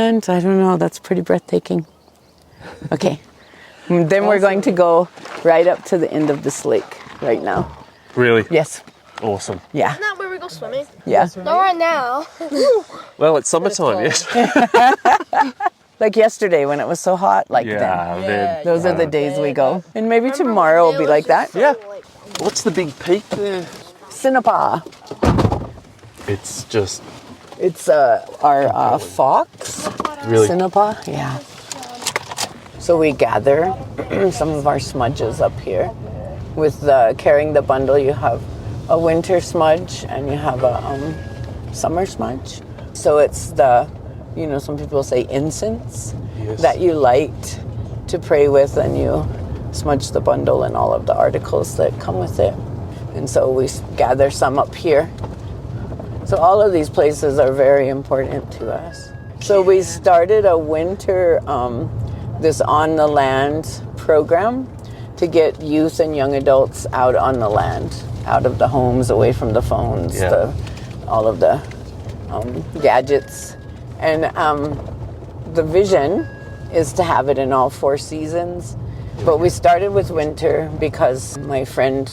And I don't know, that's pretty breathtaking. Okay. Then we're going to go right up to the end of this lake right now. Really? Yes. Awesome. Yeah. Isn't that where we go swimming? Yeah. Not right now. Well, it's summertime, yes. Like yesterday when it was so hot, like then. Those are the days we go. And maybe tomorrow will be like that. Yeah. What's the big peak there? Sinapa. It's just... It's our fox. Really? Sinapa, yeah. So we gather some of our smudges up here. With carrying the bundle, you have a winter smudge and you have a summer smudge. So it's the, some people say incense that you light to pray with, and you smudge the bundle and all of the articles that come with it. And so we gather some up here. So all of these places are very important to us. So we started a winter, this On the Land program to get youth and young adults out on the land, out of the homes, away from the phones, all of the gadgets. And the vision is to have it in all 4 seasons. But we started with winter because my friend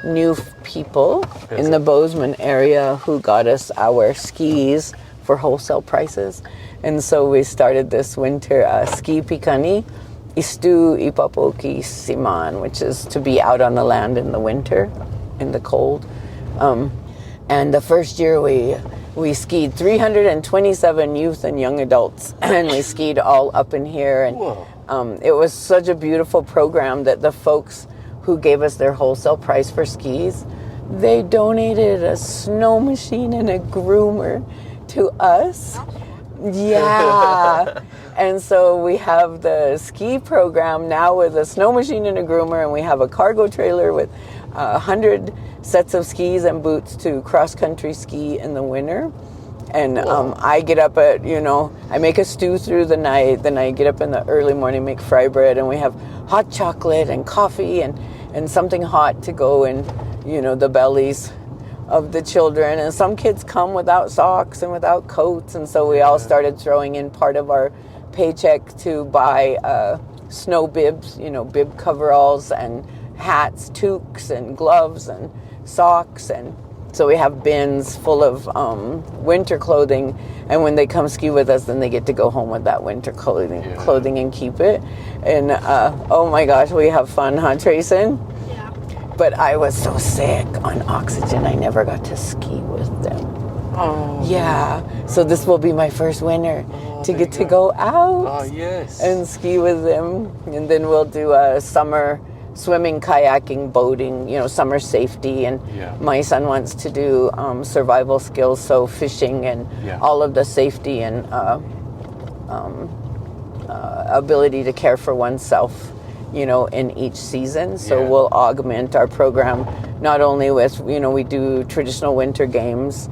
knew people in the Bozeman area who got us our skis for wholesale prices. And so we started this winter ski Piikani Istu Ipapoki Siman, which is to be out on the land in the winter, in the cold. And the first year we skied 327 youth and young adults, and we skied all up in here. And it was such a beautiful program that the folks who gave us their wholesale price for skis, they donated a snow machine and a groomer to us. Yeah. And so we have the ski program now with a snow machine and a groomer, and we have a cargo trailer with 100 sets of skis and boots to cross-country ski in the winter. And I get up at, I make a stew through the night, then I get up in the early morning, make fry bread, and we have hot chocolate and coffee and something hot to go in, the bellies of the children. And some kids come without socks and without coats, and so we all started throwing in part of our paycheck to buy snow bibs, bib coveralls and hats, toques and gloves and socks. And so we have bins full of winter clothing, and when they come ski with us, then they get to go home with that winter clothing and keep it. And oh my gosh, we have fun, huh, Trayson? Yeah. But I was so sick on oxygen, I never got to ski with them. Oh. Yeah, so this will be my first winter to get to go out and ski with them. And then we'll do a summer swimming, kayaking, boating, summer safety. And my son wants to do survival skills, so fishing and all of the safety and ability to care for oneself, in each season. So we'll augment our program not only with, we do traditional winter games,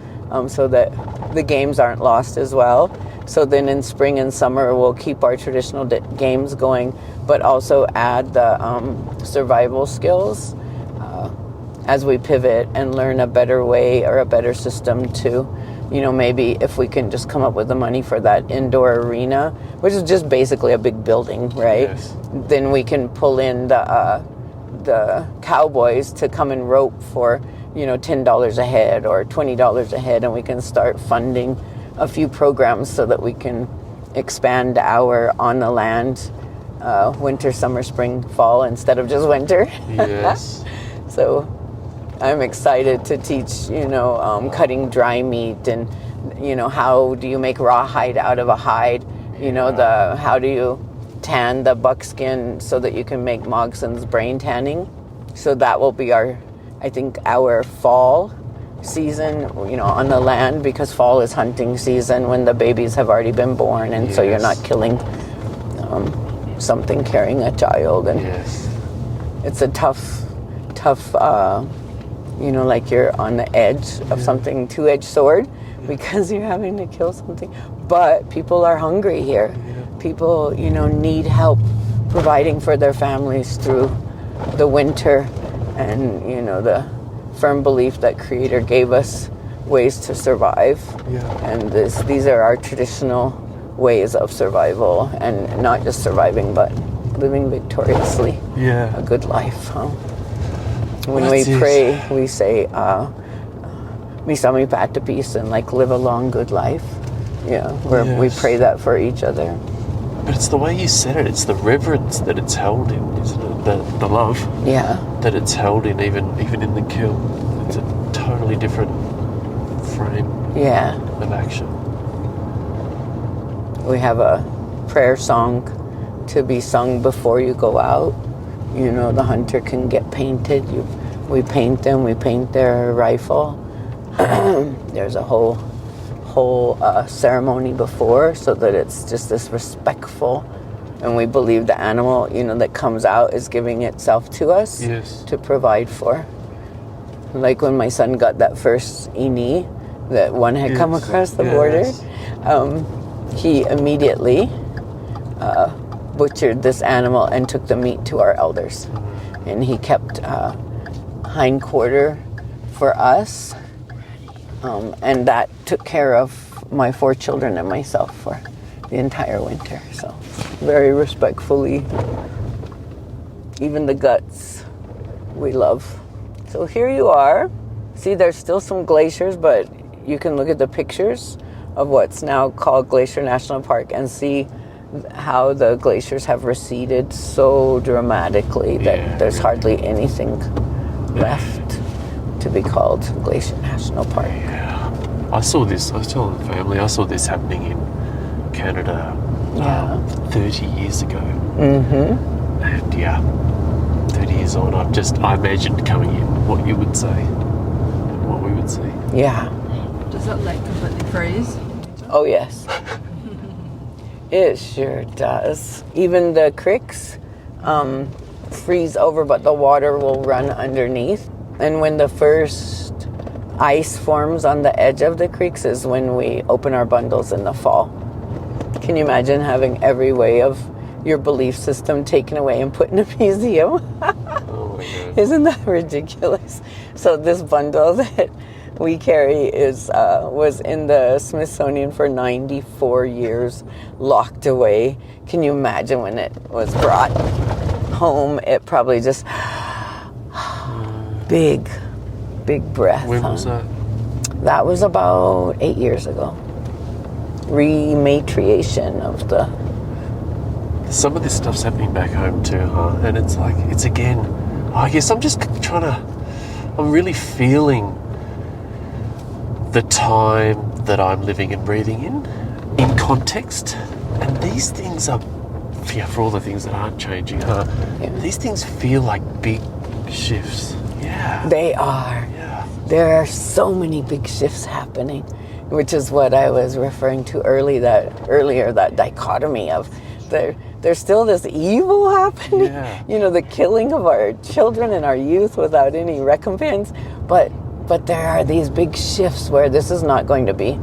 so that the games aren't lost as well. So then in spring and summer, we'll keep our traditional games going, but also add the survival skills as we pivot and learn a better way or a better system to, maybe if we can just come up with the money for that indoor arena, which is just basically a big building, right? Yes. Then we can pull in the cowboys to come and rope for, $10 a head or $20 a head, and we can start funding a few programs so that we can expand our on the land winter, summer, spring, fall instead of just winter. Yes. So I'm excited to teach, cutting dry meat and, how do you make rawhide out of a hide? How do you tan the buckskin so that you can make Mogson's brain tanning? So that will be our fall season, on the land, because fall is hunting season when the babies have already been born, and so you're not killing something carrying a child. And it's a tough, like you're on the edge of something, two-edged sword, because you're having to kill something. But people are hungry here. People, need help providing for their families through the winter, and, the firm belief that Creator gave us ways to survive. And these are our traditional ways of survival, and not just surviving, but living victoriously. Yeah. A good life. Huh? When That's we it. pray, we say, Misa mi pata peace, and like live a long, good life. Yeah, where we Yes. pray that for each other. But it's the way you said it. It's the reverence that it's held in, isn't it? The love Yeah. that it's held in, even in the kill. It's a totally different frame Yeah. of action. We have a prayer song to be sung before you go out. You know, the hunter can get painted. We paint them. We paint their rifle. There's a whole ceremony before, so that it's just this respectful, and we believe the animal, you know, that comes out is giving itself to us Yes. to provide for. Like when my son got that first ini that one had come Yes. across the Yes. border, he immediately butchered this animal and took the meat to our elders. And he kept hind quarter for us, and that took care of my 4 children and myself for the entire winter. So very respectfully, even the guts we love. So here you are. See, there's still some glaciers, but you can look at the pictures of what's now called Glacier National Park and see how the glaciers have receded so dramatically that Yeah. there's hardly anything left to be called Glacier National Park. Yeah. I saw this. I was telling the family. I saw this happening in Canada 30 years ago. Mm-hmm. And yeah, 30 years on, I imagined coming in what you would say and what we would see. Yeah. Does that lake completely freeze? Oh, yes. It sure does. Even the creeks freeze over, but the water will run underneath. And when the first ice forms on the edge of the creeks is when we open our bundles in the fall. Can you imagine having every way of your belief system taken away and put in a museum? Oh my God. Isn't that ridiculous? So this bundle that we carry was in the Smithsonian for 94 years, locked away. Can you imagine when it was brought home? It probably just big breath. When was that? That was about 8 years ago. Rematriation of the. Some of this stuff's happening back home too, huh? And it's like, it's again, I guess I'm just I'm really feeling the time that I'm living and breathing in context. And these things are, yeah, for all the things that aren't changing, huh? Yeah. These things feel like big shifts. Yeah. They are. Yeah. There are so many big shifts happening, which is what I was referring to earlier, that dichotomy of there's still this evil happening, Yeah. you know, the killing of our children and our youth without any recompense, but there are these big shifts where this is not going to be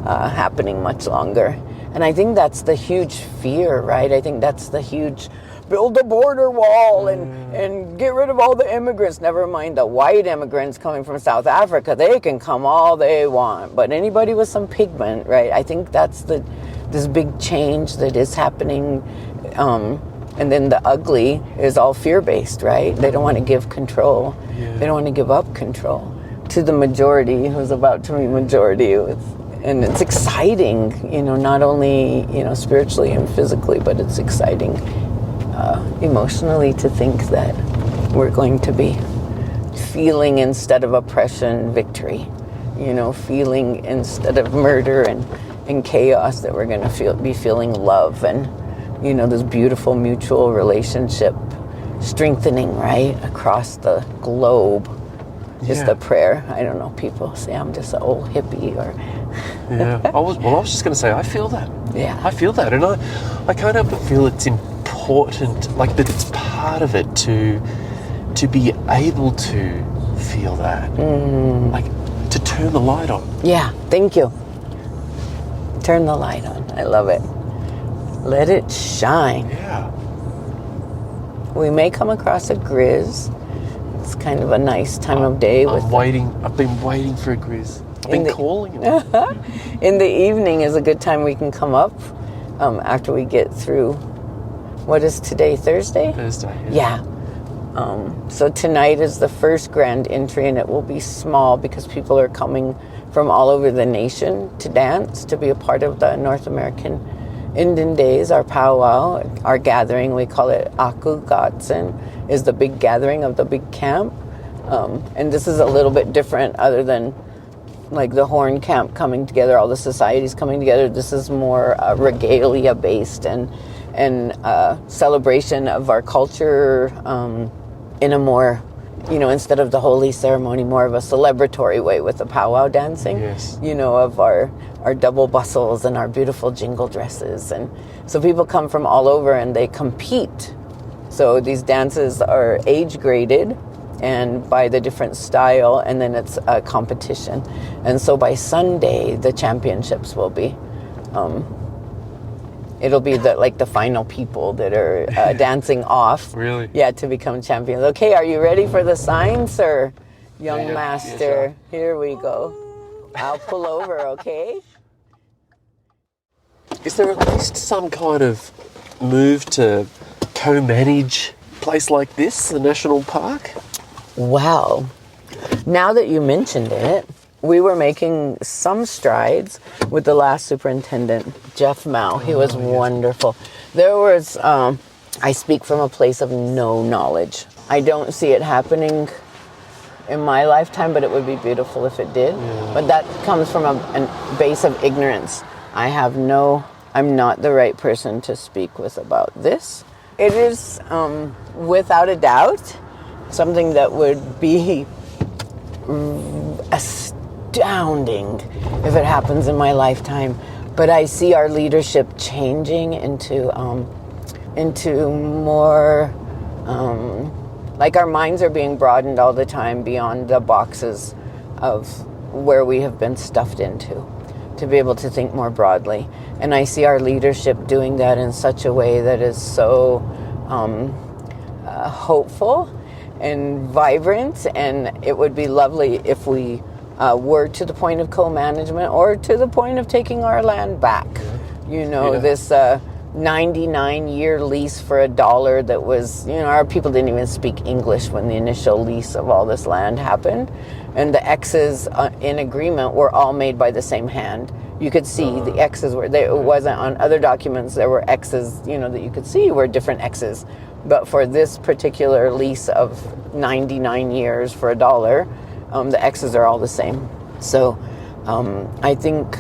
happening much longer. And I think that's the huge fear, right? I think that's the huge build a border wall and get rid of all the immigrants. Never mind the white immigrants coming from South Africa. They can come all they want. But anybody with some pigment, right? I think that's this big change that is happening. And then the ugly is all fear-based, right? They don't want to give control. Yeah. They don't want to give up control to the majority who's about to be majority. And it's exciting, you know, not only, you know, spiritually and physically, but it's exciting emotionally to think that we're going to be feeling instead of oppression, victory. You know, feeling instead of murder and chaos, that we're going to be feeling love and, you know, this beautiful mutual relationship strengthening, right, across the globe. Is Yeah. the prayer. I don't know, people say I'm just an old hippie or... Yeah. I was just going to say, I feel that. Yeah. I feel that. And I can't help but feel it's important, like that it's part of it to be able to feel that. Like to turn the light on. Yeah, thank you. Turn the light on. I love it. Let it shine. Yeah. We may come across a grizz. It's kind of a nice time of day. I've been waiting for a grizz. I've been calling him. In the evening is a good time we can come up after we get through. What is today? Thursday? Thursday. Yeah. So tonight is the first grand entry, and it will be small because people are coming from all over the nation to dance, to be a part of the North American Indian Days, our powwow, our gathering. We call it Aku Gatsen, is the big gathering of the big camp. And this is a little bit different other than like the Horn Camp coming together, all the societies coming together. This is more regalia based and celebration of our culture in a more, instead of the holy ceremony, more of a celebratory way with the powwow dancing. Yes. Of our double bustles and our beautiful jingle dresses. And so people come from all over and they compete. So these dances are age graded and by the different style, and then it's a competition. And so by Sunday, the championships will be, it'll be the final people that are dancing off. Really? Yeah, to become champions. Okay, are you ready for the sign, sir? Young Yeah, master. yeah, Here we go. I'll pull over, okay? Is there at least some kind of move to co-manage a place like this, the national park? Well, now that you mentioned it, we were making some strides with the last superintendent, Jeff Mao. He was wonderful. There was, I speak from a place of no knowledge. I don't see it happening in my lifetime, but it would be beautiful if it did. Yeah. But that comes from a base of ignorance. I'm not the right person to speak with about this. It is, without a doubt, something that would be astounding if it happens in my lifetime. But I see our leadership changing into more, like our minds are being broadened all the time beyond the boxes of where we have been stuffed into, to be able to think more broadly. And I see our leadership doing that in such a way that is so hopeful and vibrant, and it would be lovely if we were to the point of co-management or to the point of taking our land back. This 99-year lease for $1 that was, our people didn't even speak English when the initial lease of all this land happened, and the X's in agreement were all made by the same hand. You could see the X's were there. It wasn't on other documents. There were X's, that you could see were different X's. But for this particular lease of 99 years for $1, the X's are all the same. So I think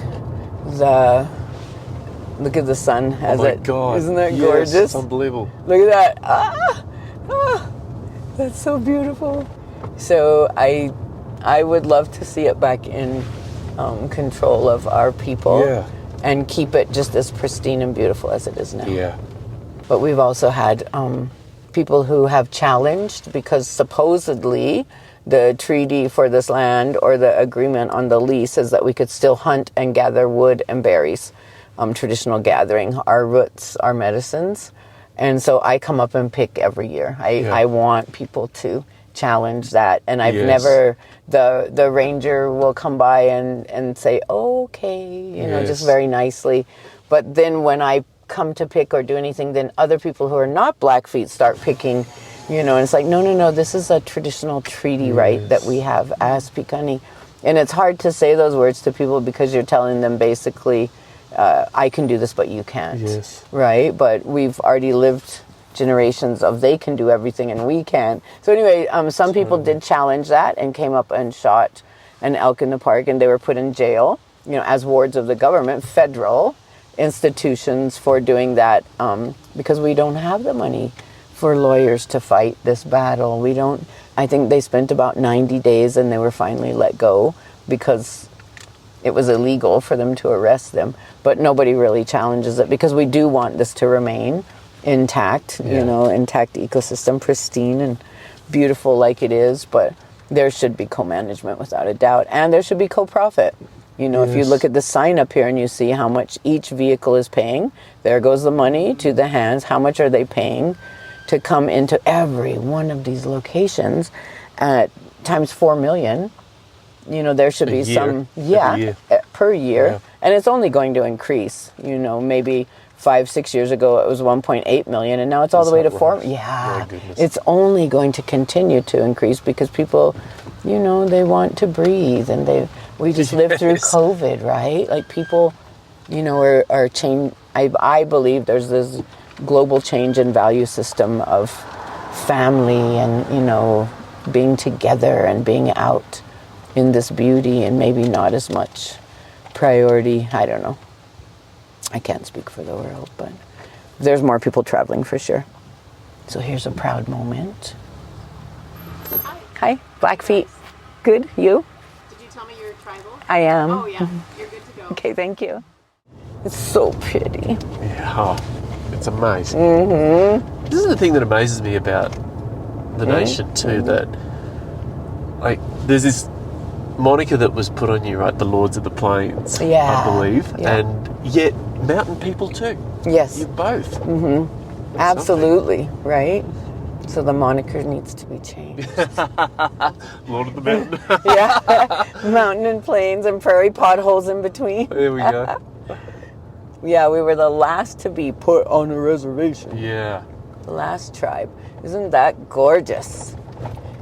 look at the sun as oh my God. Isn't that yes, gorgeous? It's unbelievable. Look at that. That's so beautiful. So I would love to see it back in control of our people and keep it just as pristine and beautiful as it is now. Yeah. But we've also had people who have challenged because supposedly the treaty for this land or the agreement on the lease is that we could still hunt and gather wood and berries, traditional gathering, our roots, our medicines. And so I come up and pick every year. I want people to challenge that. And I've never, the ranger will come by and say, oh, okay, just very nicely. But then when I come to pick or do anything, then other people who are not Blackfeet start picking, and it's like, no, this is a traditional treaty right that we have as Piikani. And it's hard to say those words to people because you're telling them basically, I can do this, but you can't. Yes. Right? But we've already lived generations of they can do everything and we can't. So anyway, some people did challenge that and came up and shot an elk in the park, and they were put in jail, as wards of the government, federal institutions for doing that, because we don't have the money for lawyers to fight this battle. I think they spent about 90 days and they were finally let go because it was illegal for them to arrest them. But nobody really challenges it because we do want this to remain intact, intact ecosystem, pristine and beautiful like it is. But there should be co-management without a doubt, and there should be co-profit. If you look at the sign up here and you see how much each vehicle is paying, there goes the money to the hands. How much are they paying to come into every one of these locations at times 4 million? There should be some, per year. And it's only going to increase. You know, maybe 5-6 years ago it was 1.8 million, and now it's all the way to 4. Yeah, My goodness. it's only going to continue to increase because people, you know, they want to breathe, and we just lived through COVID, right? Like people, you know, are change. I believe there's this global change in value system of family and, you know, being together and being out in this beauty, and maybe not as much priority. I don't know. I can't speak for the world, but there's more people traveling for sure. So here's a proud moment. Hi, Blackfeet. Good, you? Did you tell me you're tribal? I am. Oh yeah, you're good to go. Okay, thank you. It's so pretty. Yeah, it's amazing. Mm-hmm. This is the thing that amazes me about the nation too, that like there's this moniker that was put on you, right? The Lords of the Plains, Yeah. I believe, Yeah. and yet mountain people too. Yes. You both. Absolutely, right? So the moniker needs to be changed. Lord of the Mountain. Yeah, mountain and plains and prairie potholes in between. There we go. Yeah, we were the last to be put on a reservation. Yeah. The last tribe. Isn't that gorgeous?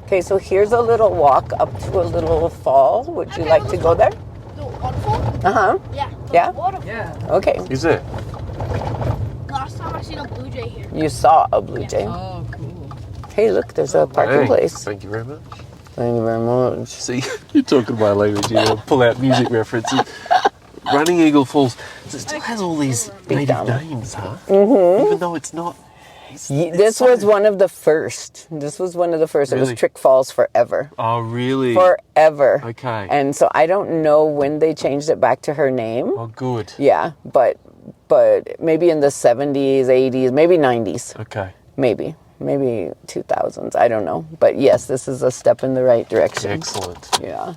Okay, so here's a little walk up to a little fall. Would you like to go there? The waterfall? Uh-huh. Yeah. Yeah? Waterfall. Yeah. Okay. Is there? Last time I seen a blue jay here. You saw a blue jay. Oh, cool. Hey, look, there's a parking Hey, place. Thank you very much. Thank you very much. See, you're talking my language. You know, pull out music references. Running Eagle Falls. It still has all these native down. names, huh? Mm-hmm. Even though it's not. This was one of the first. This was one of the first. It Really? was Trick Falls forever. Oh, really? Forever. Okay. And so I don't know when they changed it back to her name. Oh, good. Yeah, but maybe in the 70s, 80s, maybe 90s. Okay. Maybe 2000s. I don't know. But yes, this is a step in the right direction. Excellent. Yeah.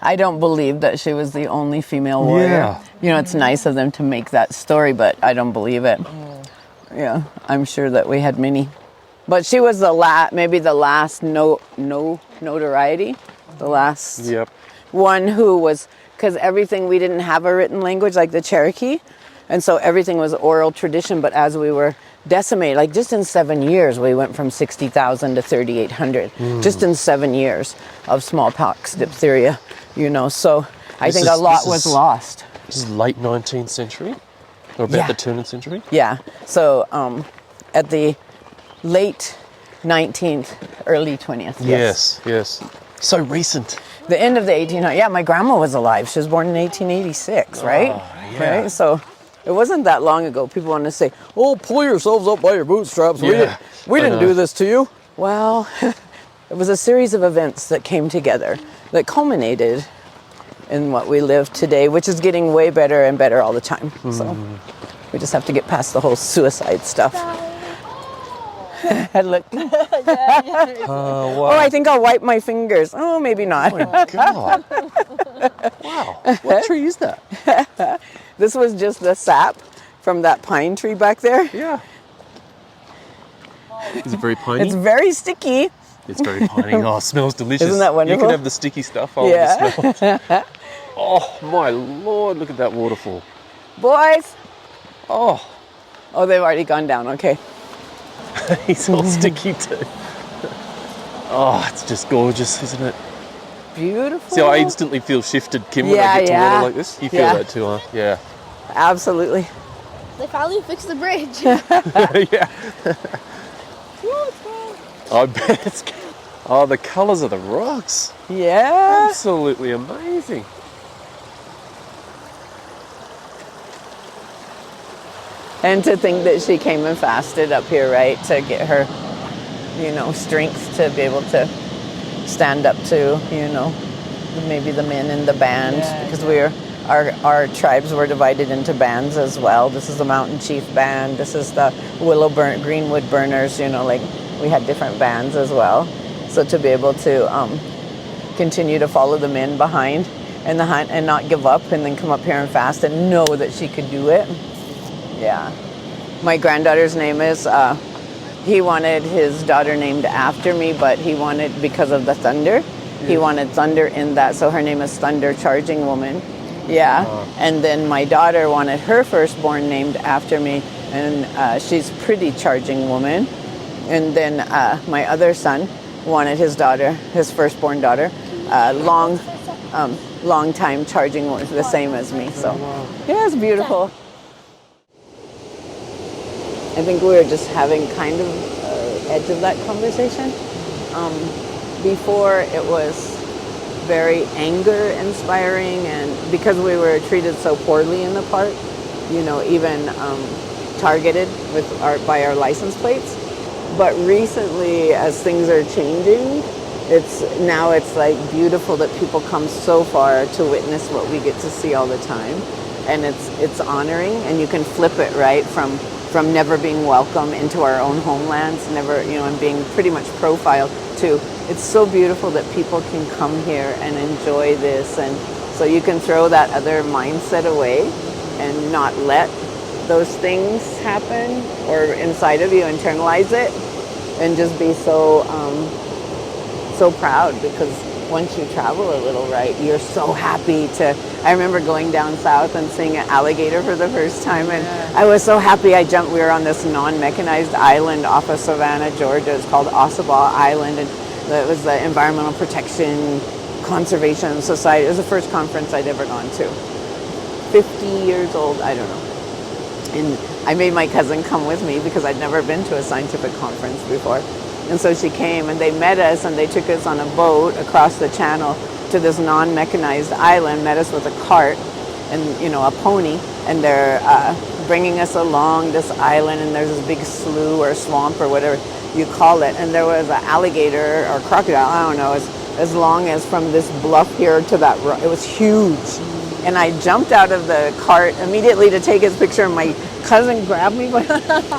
I don't believe that she was the only female warrior. Yeah. You know, it's nice of them to make that story, but I don't believe it. Yeah, I'm sure that we had many. But she was maybe the last notoriety. The last Yep. one who was, because everything, we didn't have a written language like the Cherokee. And so everything was oral tradition, but as we were decimated, like just in 7 years, we went from 60,000 to 3,800, just in 7 years of smallpox, diphtheria, you know, so I think a lot was lost. This is late 19th century? Or about Yeah. the turn of the century? Yeah, so at the late 19th, early 20th. Yes. So recent. The end of the 1800s. Yeah, my grandma was alive. She was born in 1886, right? Oh, yeah. Right? So it wasn't that long ago. People want to say, "Oh, pull yourselves up by your bootstraps." Yeah, We I didn't know. do this to you. Well, it was a series of events that came together that culminated in what we live today, which is getting way better and better all the time. So we just have to get past the whole suicide stuff. Look. Oh, I think I'll wipe my fingers. Oh, maybe not. God. Wow. What tree is that? This was just the sap from that pine tree back there. Yeah. Is it very piney? It's very sticky. It's very piney. Oh, it smells delicious. Isn't that You wonderful? can have the sticky stuff. I'll Yeah. have the smell. Oh, my Lord. Look at that waterfall. Boys. Oh, Oh, they've already gone down. Okay. he's all sticky too. Oh, it's just gorgeous, isn't it? Beautiful. See, I instantly feel shifted, Kim, when Yeah, I get to yeah. water like this. You feel Yeah. that too, huh? Yeah. Absolutely. They finally fixed the bridge. Yeah. I bet it's... Oh, the colours of the rocks. Yeah. Absolutely amazing. And to think that she came and fasted up here, right, to get her, you know, strength to be able to stand up to, you know, maybe the men in the band, because our tribes were divided into bands as well. This is the Mountain Chief Band. This is the Greenwood Burners. You know, like we had different bands as well. So to be able to continue to follow the men behind in the hunt and not give up, and then come up here and fast and know that she could do it. Yeah. My granddaughter's name is, he wanted his daughter named after me, but he wanted, because of the thunder, he wanted thunder in that, so her name is Thunder Charging Woman. Yeah, and then my daughter wanted her firstborn named after me, and she's a pretty charging woman. And then my other son wanted his firstborn daughter, long time charging, the same as me. So yeah, it's beautiful. I think we were just having kind of edge of that conversation. Before it was very anger inspiring, and because we were treated so poorly in the park, even targeted by our license plates. But recently, as things are changing, it's like beautiful that people come so far to witness what we get to see all the time, and it's honoring, and you can flip it right from never being welcome into our own homelands, and being pretty much profiled to, it's so beautiful that people can come here and enjoy this, and so you can throw that other mindset away and not let those things happen or inside of you, internalize it, and just be so proud, because once you travel a little, right, you're so happy to. I remember going down south and seeing an alligator for the first time, and I was so happy. We were on this non-mechanized island off of Savannah, Georgia. It's called Ossabaw Island, and it was the Environmental Protection Conservation Society. It was the first conference I'd ever gone to. 50 years old, I don't know. And I made my cousin come with me because I'd never been to a scientific conference before. And so she came, and they met us, and they took us on a boat across the channel to this non-mechanized island, met us with a cart and, a pony, and they're bringing us along this island, and there's this big slough or swamp or whatever you call it, and there was an alligator or crocodile, I don't know, as long as from this bluff here to that, it was huge. And I jumped out of the cart immediately to take his picture, and my cousin grabbed me, like,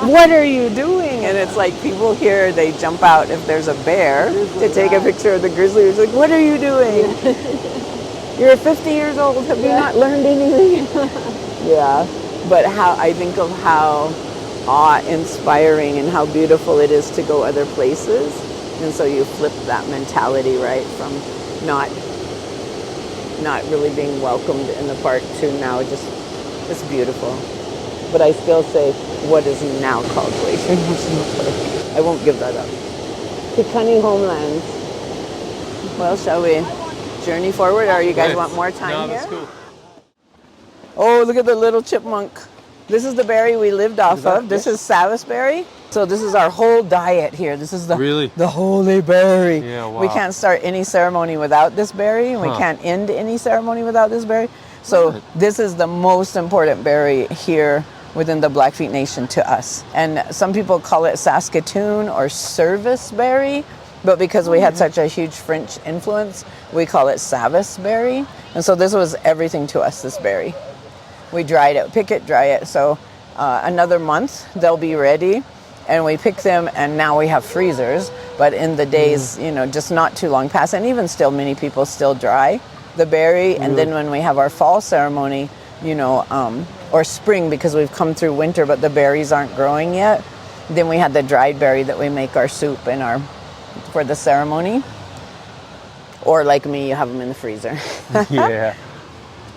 what are you doing? And it's like people here, they jump out if there's a bear to take a picture of the grizzly. It's like, what are you doing? You're 50 years old. Have you not learned anything? Yeah. But I think of how awe-inspiring and how beautiful it is to go other places. And so you flip that mentality, right, from not really being welcomed in the park to now it's beautiful. But I still say what is now called Glacier National Park. I won't give that up. Piikani homelands. Well, shall we journey forward, or you guys want more time here? Cool. Oh, look at the little chipmunk. This is the berry we lived off of. This is Savis berry. So this is our whole diet here. This is the holy berry. Yeah, wow. We can't start any ceremony without this berry. We can't end any ceremony without this berry. So this is the most important berry here within the Blackfeet Nation to us. And some people call it Saskatoon or service berry, but because we had such a huge French influence, we call it Savis berry. And so this was everything to us, this berry. We dried it, pick it, dry it. So another month they'll be ready, and we pick them, and now we have freezers. But in the days, just not too long past, and even still many people still dry the berry. And then when we have our fall ceremony, or spring, because we've come through winter but the berries aren't growing yet, then we had the dried berry that we make our soup for the ceremony. Or like me, you have them in the freezer. Yeah.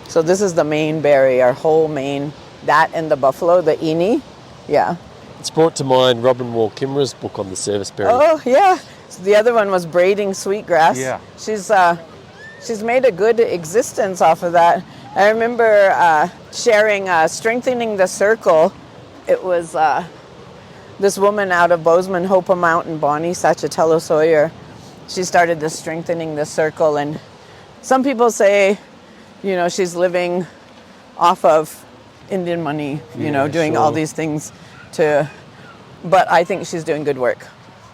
So this is the main berry, our whole main, that and the buffalo, the ini. Yeah. It's brought to mind Robin Wall Kimmerer's book on the service berry. Oh, yeah. So the other one was braiding sweetgrass. Yeah. She's made a good existence off of that. I remember sharing Strengthening the Circle. It was this woman out of Bozeman, Hopa Mountain, Bonnie Sachatello Sawyer. She started this Strengthening the Circle, and some people say, she's living off of Indian money, doing all these things but I think she's doing good work,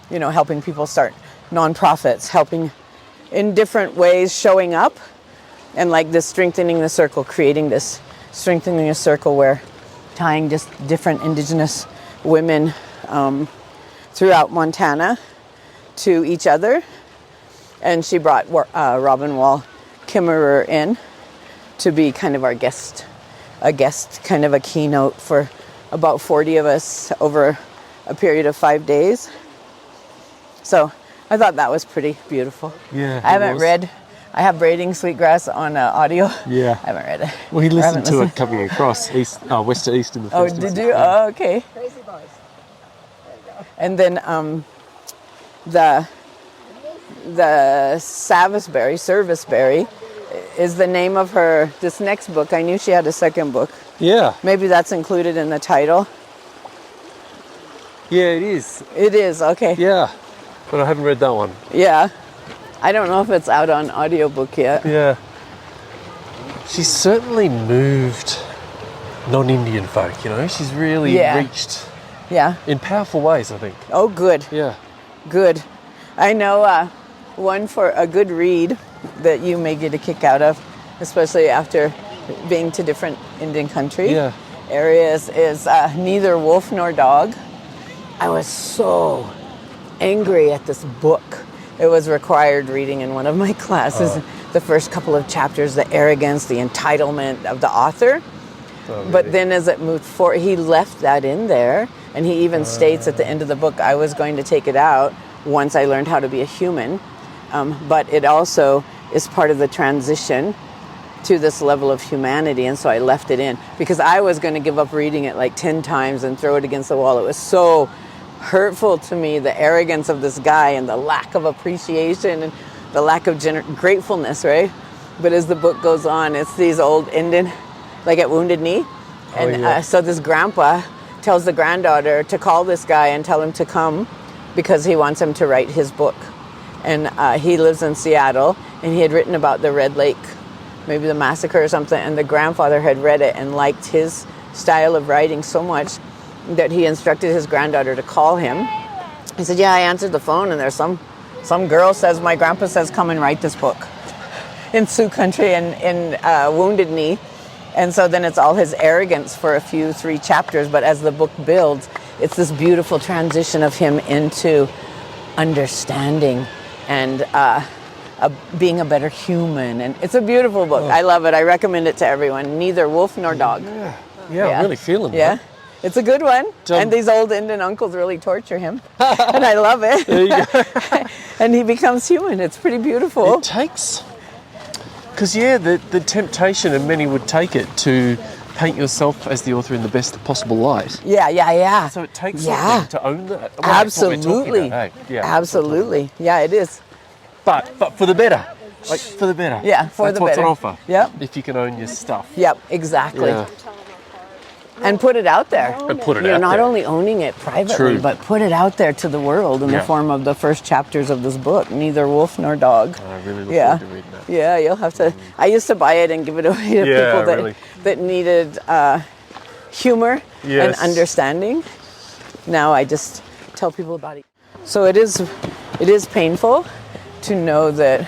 helping people start nonprofits, helping in different ways, showing up, and like this Strengthening the Circle, creating this Strengthening a Circle where tying just different Indigenous women throughout Montana to each other. And she brought Robin Wall Kimmerer in to be kind of our guest, kind of a keynote for about 40 of us over a period of 5 days. So I thought that was pretty beautiful. Yeah, I haven't read I have Braiding Sweetgrass on audio. Yeah. I haven't read it. Well, he Or haven't listened to it coming across west to east in the Oh, first did instance. you? Oh, okay. And then the Serviceberry is the name of this next book. I knew she had a second book. Yeah. Maybe that's included in the title. Yeah, it is. It is, okay. Yeah. But I haven't read that one. Yeah. I don't know if it's out on audiobook yet. Yeah. She's certainly moved non-Indian folk, you know. She's really reached Yeah. in powerful ways, I think. Oh, good. Yeah. Good. I know one for a good read that you may get a kick out of, especially after being to different Indian country areas, is Neither Wolf Nor Dog. I was so angry at this book. It was required reading in one of my classes. The first couple of chapters, the arrogance, the entitlement of the author. Oh, really? But then as it moved forward, he left that in there. And he even states at the end of the book, I was going to take it out once I learned how to be a human. But it also is part of the transition to this level of humanity. And so I left it in because I was going to give up reading it like 10 times and throw it against the wall. It was so hurtful to me, the arrogance of this guy and the lack of appreciation and the lack of gratefulness, right? But as the book goes on, it's these old Indian, like at Wounded Knee. And so this grandpa tells the granddaughter to call this guy and tell him to come because he wants him to write his book. And he lives in Seattle, and he had written about the Red Lake, maybe the massacre or something, and the grandfather had read it and liked his style of writing so much that he instructed his granddaughter to call him. He said, yeah, I answered the phone, and there's some girl says, my grandpa says, come and write this book in Sioux country and in Wounded Knee. And so then it's all his arrogance for 3 chapters, but as the book builds, it's this beautiful transition of him into understanding and being a better human. And it's a beautiful book. I love it. I recommend it to everyone. Neither Wolf Nor Dog. Yeah, I'm really feeling that. It's a good one. And these old Indian uncles really torture him. And I love it. There you go. And he becomes human. It's pretty beautiful. It takes... Because, the temptation, and many would take it, to paint yourself as the author in the best possible light. Yeah. So it takes something to own that. Well, Absolutely. That's what we're talking about, hey? Absolutely. Yeah, it is. But for the better. Like, for the better. Yeah, for That's the what's better. on offer. Yep. If you can own your stuff. Yep, exactly. Yeah. And put it out there. And put it You're out not there. only owning it privately, True. but put it out there to the world in the form of the first chapters of this book, Neither Wolf Nor Dog. I really look forward to reading that. Yeah, you'll have to. I used to buy it and give it away to people that needed humor and understanding. Now I just tell people about it. So it is painful to know that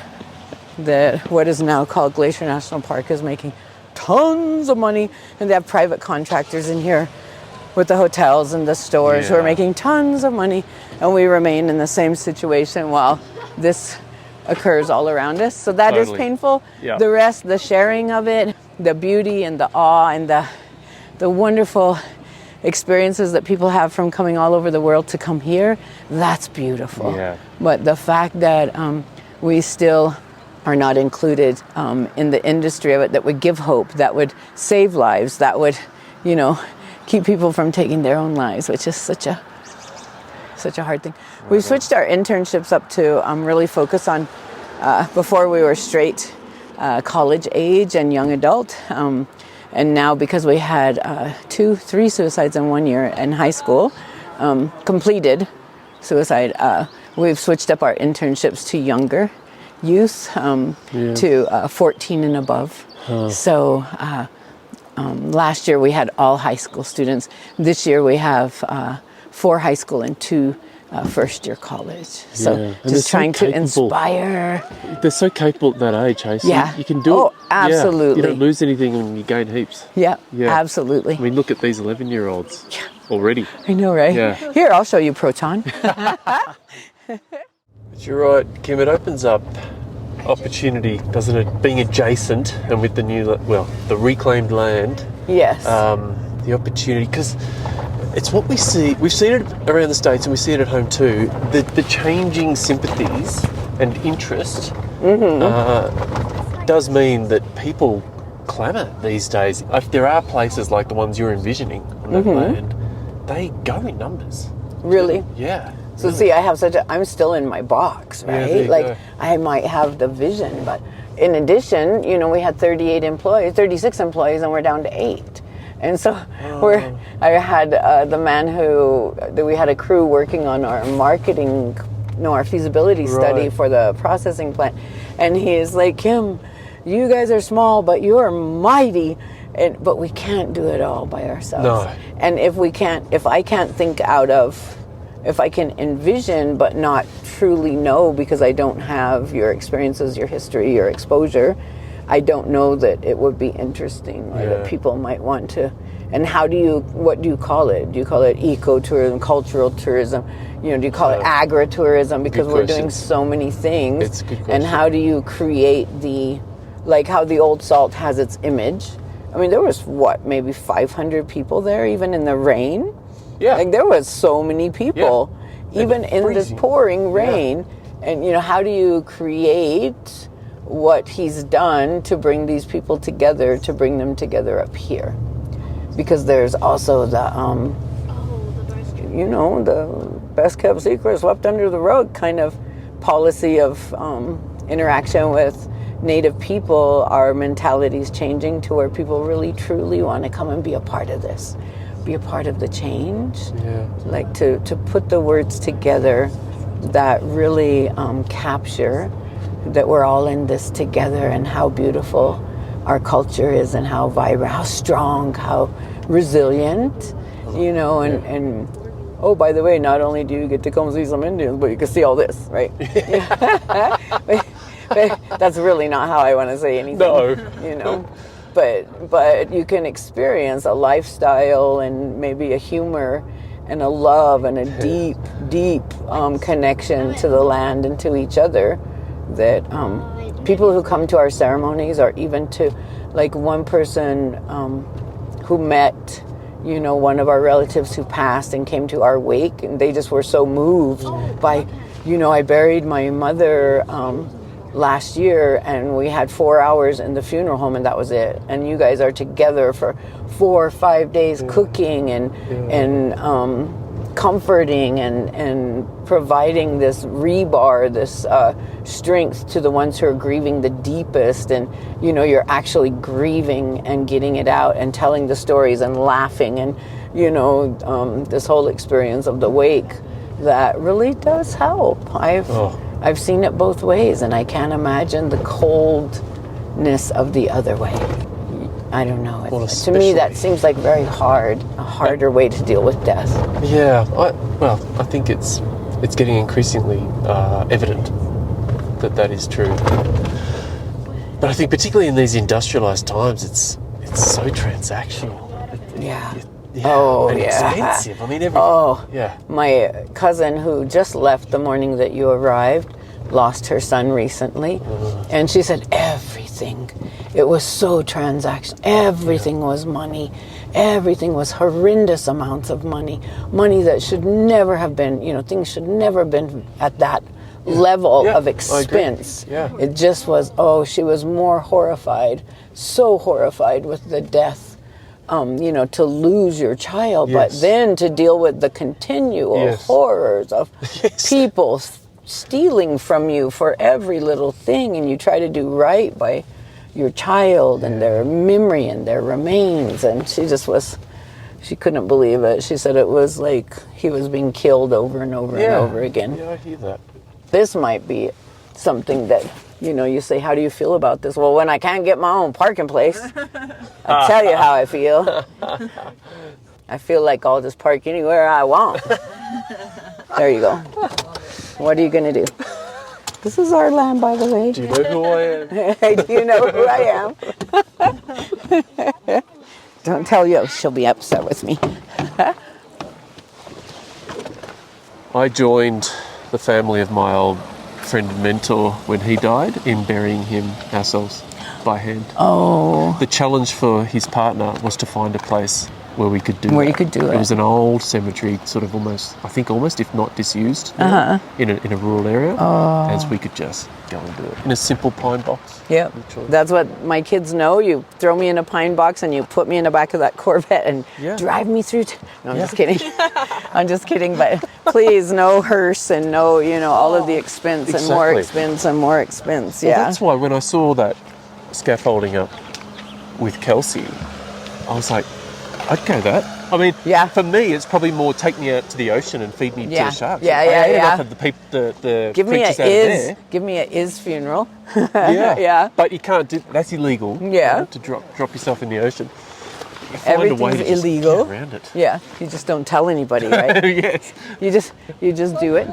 what is now called Glacier National Park is making tons of money, and they have private contractors in here with the hotels and the stores who are making tons of money, and we remain in the same situation while this occurs all around us. So that is painful. Yeah. The rest, the sharing of it, the beauty and the awe and the wonderful experiences that people have from coming all over the world to come here, that's beautiful. Yeah. But the fact that we still are not included in the industry of it, that would give hope, that would save lives, that would, keep people from taking their own lives, which is such a hard thing. We've switched our internships up to really focus on, before we were straight college age and young adult, and now because we had 3 suicides in 1 year in high school, completed suicide, we've switched up our internships to younger youth, to 14 and above. So last year we had all high school students. This year we have 4 high school and 2 first-year college. So just trying to inspire. They're so capable at that age, hey? So Yeah. you can do it. Oh, absolutely. You don't lose anything and you gain heaps. Yeah, Yeah. absolutely. I mean, look at these 11-year-olds already. I know, right? Yeah. Here, I'll show you Proton. But you're right, Kim, it opens up opportunity, doesn't it? Being adjacent and with the the reclaimed land, Yes. the opportunity, because it's what we see. We've seen it around the States and we see it at home too. The changing sympathies and interest does mean that people clamour these days. If there are places like the ones you're envisioning on that land, they go in numbers. Really? Yeah. So see, I have I'm still in my box, Yeah, right? there you Like go. I might have the vision, but in addition, we had 36 employees, and we're down to 8. And so I had the man we had a crew working on our marketing, our feasibility study Right. for the processing plant. And he is like, Kim, you guys are small, but you're mighty. But we can't do it all by ourselves. No. And if I can't think if I can envision but not truly know, because I don't have your experiences, your history, your exposure, I don't know that it would be interesting or that people might want to. And what do you call it? Do you call it ecotourism, cultural tourism? Do you call it agritourism? Because Good we're question. doing so many things. It's a good And question. how do you create how the old salt has its image? I mean, there was maybe 500 people there, even in the rain. Yeah. Like there was so many people, even in this freezing. pouring rain. And how do you create what he's done to bring these people together, to bring them together up here? Because there's also the best kept secret swept under the rug kind of policy of interaction with Native people. Our mentality's changing to where people really truly want to come and be a part of this, be a part of the change. Yeah. Like to put the words together that really capture that we're all in this together, and how beautiful our culture is, and how vibrant, how strong, how resilient, and oh, by the way, not only do you get to come see some Indians, but you can see all this, right? But that's really not how I want to say anything. No. But you can experience a lifestyle and maybe a humor and a love and a deep connection to the land and to each other that people who come to our ceremonies, or even to one person who met one of our relatives who passed and came to our wake, and they just were so moved by I buried my mother last year, and we had 4 hours in the funeral home, and that was it. And you guys are together for 4 or 5 days, cooking and comforting and providing this rebar, this strength to the ones who are grieving the deepest. And you're actually grieving and getting it out and telling the stories and laughing, and this whole experience of the wake that really does help. I've seen it both ways, and I can't imagine the coldness of the other way. I don't know. To me, that seems like a harder way to deal with death. Yeah. I think it's getting increasingly evident that is true. But I think particularly in these industrialized times, it's so transactional. Expensive. I mean, My cousin, who just left the morning that you arrived, lost her son recently, and she said everything. It was so transactional. Everything was money. Everything was horrendous amounts of money. Money that should never have been. Things should never have been at that level of expense. Yeah. It just was. She was more horrified, so horrified with the death. To lose your child, but then to deal with the continual horrors of people stealing from you for every little thing, and you try to do right by your child and their memory and their remains. And she couldn't believe it. She said it was like he was being killed over and over and over again. Yeah, I hear that. This might be something that you say, how do you feel about this? Well, when I can't get my own parking place, I'll tell you how I feel. I feel like I'll just park anywhere I want. There you go. What are you going to do? This is our land, by the way. Do you know who I am? Do you know who I am? Don't tell you. She'll be upset with me. I joined the family of my old friend and mentor when he died in burying him ourselves by hand. Oh. The challenge for his partner was to find a place where we could do Where that. you could do it. It was an old cemetery, sort of almost, if not disused, in a rural area. As we could just go and do it in a simple pine box. Yeah, that's what my kids know. You throw me in a pine box and you put me in the back of that Corvette and drive me through. No, I'm just kidding. I'm just kidding. But please, no hearse and no, all of the expense and more expense and more expense. Yeah. Well, that's why when I saw that scaffolding up with Kelsey, I was like, I'd go that. I mean, for me, it's probably more take me out to the ocean and feed me to the sharks. I ate enough of the give me creatures out of there. Give me a funeral. Yeah. But you can't do that's illegal. Yeah. To drop yourself in the ocean. Everything's illegal. Get around it. Yeah. You just don't tell anybody, right? Yes. You just do it.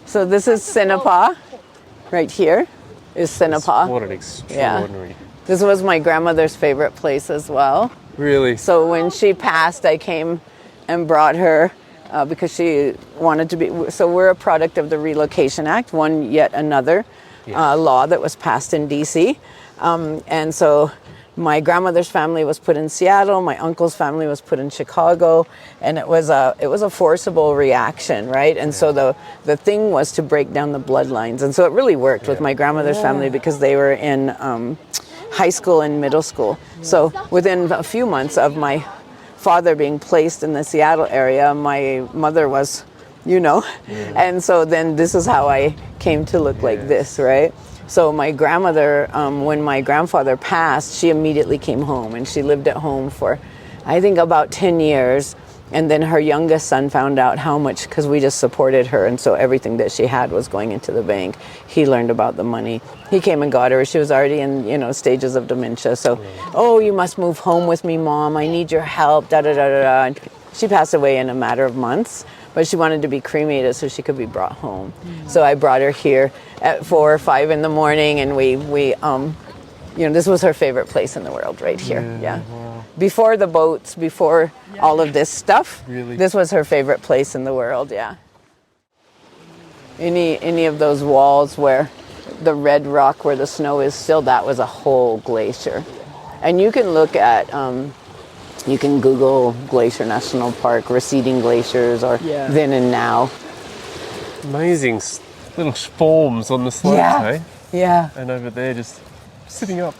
So this is Sinapa. Right here is Sinapa. What an extraordinary. This was my grandmother's favorite place as well. Really? So when she passed, I came and brought her because she wanted to be. So we're a product of the Relocation Act, yet another law that was passed in D.C. And so my grandmother's family was put in Seattle. My uncle's family was put in Chicago, and it was a forcible reaction, right? And so the thing was to break down the bloodlines, and so it really worked with my grandmother's family because they were in high school and middle school. So within a few months of my father being placed in the Seattle area, my mother was, and so then this is how I came to look like this, right? So my grandmother, when my grandfather passed, she immediately came home, and she lived at home for, I think, about 10 years. And then her youngest son found out how much, because we just supported her, and so everything that she had was going into the bank. He learned about the money. He came and got her. She was already in, stages of dementia. So, you must move home with me, Mom. I need your help, da-da-da-da-da. And she passed away in a matter of months, but she wanted to be cremated so she could be brought home. So I brought her here at 4 or 5 in the morning, and we this was her favorite place in the world, right here. Yeah. Wow. Before the boats, before all of this stuff, really? This was her favorite place in the world, yeah. Any of those walls where the red rock where the snow is still, that was a whole glacier. And you can look at, you can Google Glacier National Park, receding glaciers, or then and now. Amazing little forms on the slopes, eh? Yeah. And over there just sitting up.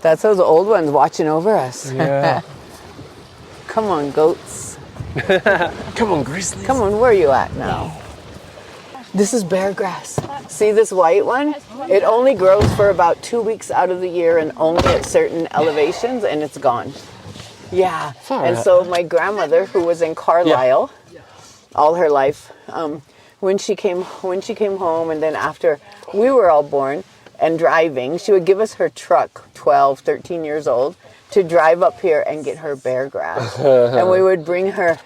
That's those old ones watching over us. Yeah. Come on, goats. Come on, grizzlies. Come on, where are you at now? This is bear grass. See this white one? It only grows for about 2 weeks out of the year and only at certain elevations, and it's gone. Yeah. And so my grandmother, who was in Carlisle all her life, when she came home, and then after we were all born and driving, she would give us her truck, 12, 13 years old, to drive up here and get her bear grass. And we would bring her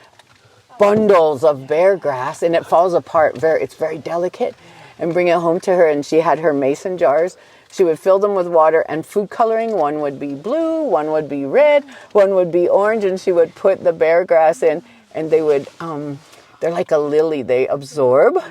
bundles of bear grass, and it falls apart. It's very delicate, and bring it home to her. And she had her mason jars. She would fill them with water and food coloring. One would be blue, one would be red, one would be orange, and she would put the bear grass in, and they would, they're like a lily. They absorb,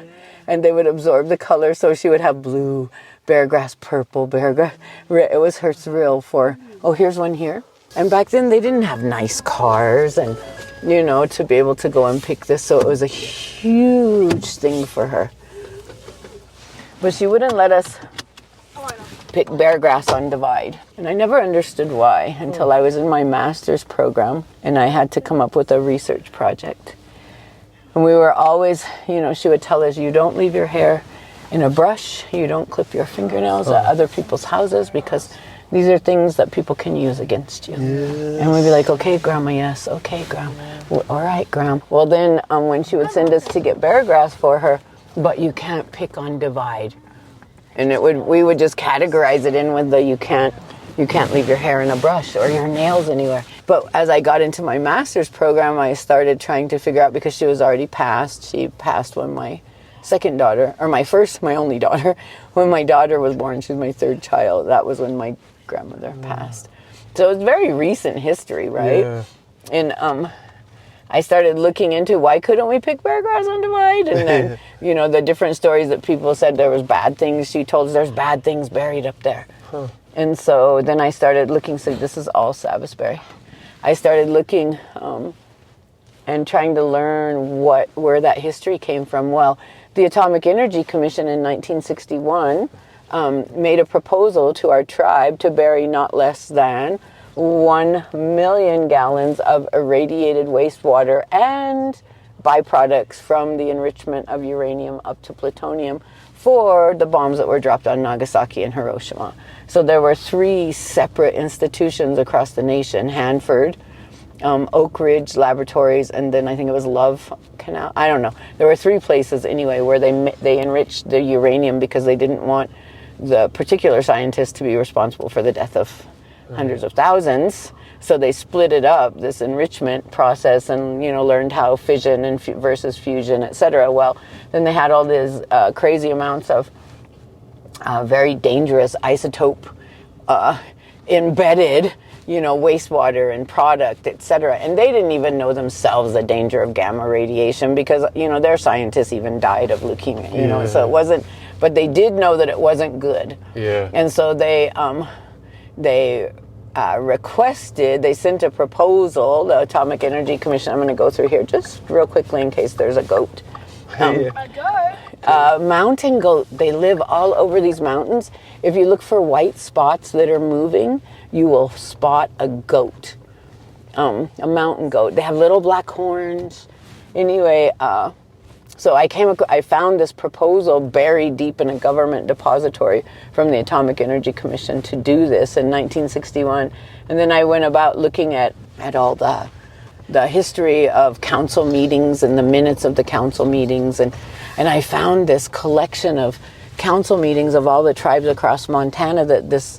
and they would absorb the color. So she would have blue bear grass, purple bear grass. It was her thrill for, here's one here. And back then they didn't have nice cars and, to be able to go and pick this. So it was a huge thing for her. But she wouldn't let us pick bear grass on Divide. And I never understood why until I was in my master's program and I had to come up with a research project. And we were always, she would tell us, you don't leave your hair in a brush, you don't clip your fingernails at other people's houses because these are things that people can use against you. Yes. And we'd be like, okay, Grandma, yes, okay, Grandma, all right, Grandma. Well, then when she would send us to get bear grass for her, but you can't pick on Divide. And we would just categorize it in with the you can't leave your hair in a brush or your nails anywhere. But as I got into my master's program, I started trying to figure out, because she was already passed. She passed when my second daughter, or my only daughter, when my daughter was born. She was my third child. That was when my grandmother passed. So it's very recent history, right? Yeah. And I started looking into why couldn't we pick bear grass on Divide? And then, the different stories that people said there was bad things. She told us there's bad things buried up there. Huh. And so then I started looking, so this is all Sabbathberry. I started looking and trying to learn where that history came from. Well, the Atomic Energy Commission in 1961 made a proposal to our tribe to bury not less than 1 million gallons of irradiated wastewater and byproducts from the enrichment of uranium up to plutonium for the bombs that were dropped on Nagasaki and Hiroshima. So there were 3 separate institutions across the nation: Hanford, Oak Ridge Laboratories, and then I think it was Love Canal. I don't know. There were 3 places anyway where they enriched the uranium because they didn't want the particular scientists to be responsible for the death of hundreds of thousands. So they split it up, this enrichment process, and learned how fission and versus fusion, etc. Well, then they had all these crazy amounts of very dangerous isotope embedded, wastewater and product, etc. And they didn't even know themselves the danger of gamma radiation because their scientists even died of leukemia. So it wasn't. But they did know that it wasn't good. Yeah. And so they sent a proposal, the Atomic Energy Commission. I'm going to go through here just real quickly in case there's a goat. A goat? Mountain goat. They live all over these mountains. If you look for white spots that are moving, you will spot a goat, a mountain goat. They have little black horns. Anyway, so I found this proposal buried deep in a government depository from the Atomic Energy Commission to do this in 1961. And then I went about looking at all the history of council meetings and the minutes of the council meetings. And I found this collection of council meetings of all the tribes across Montana that this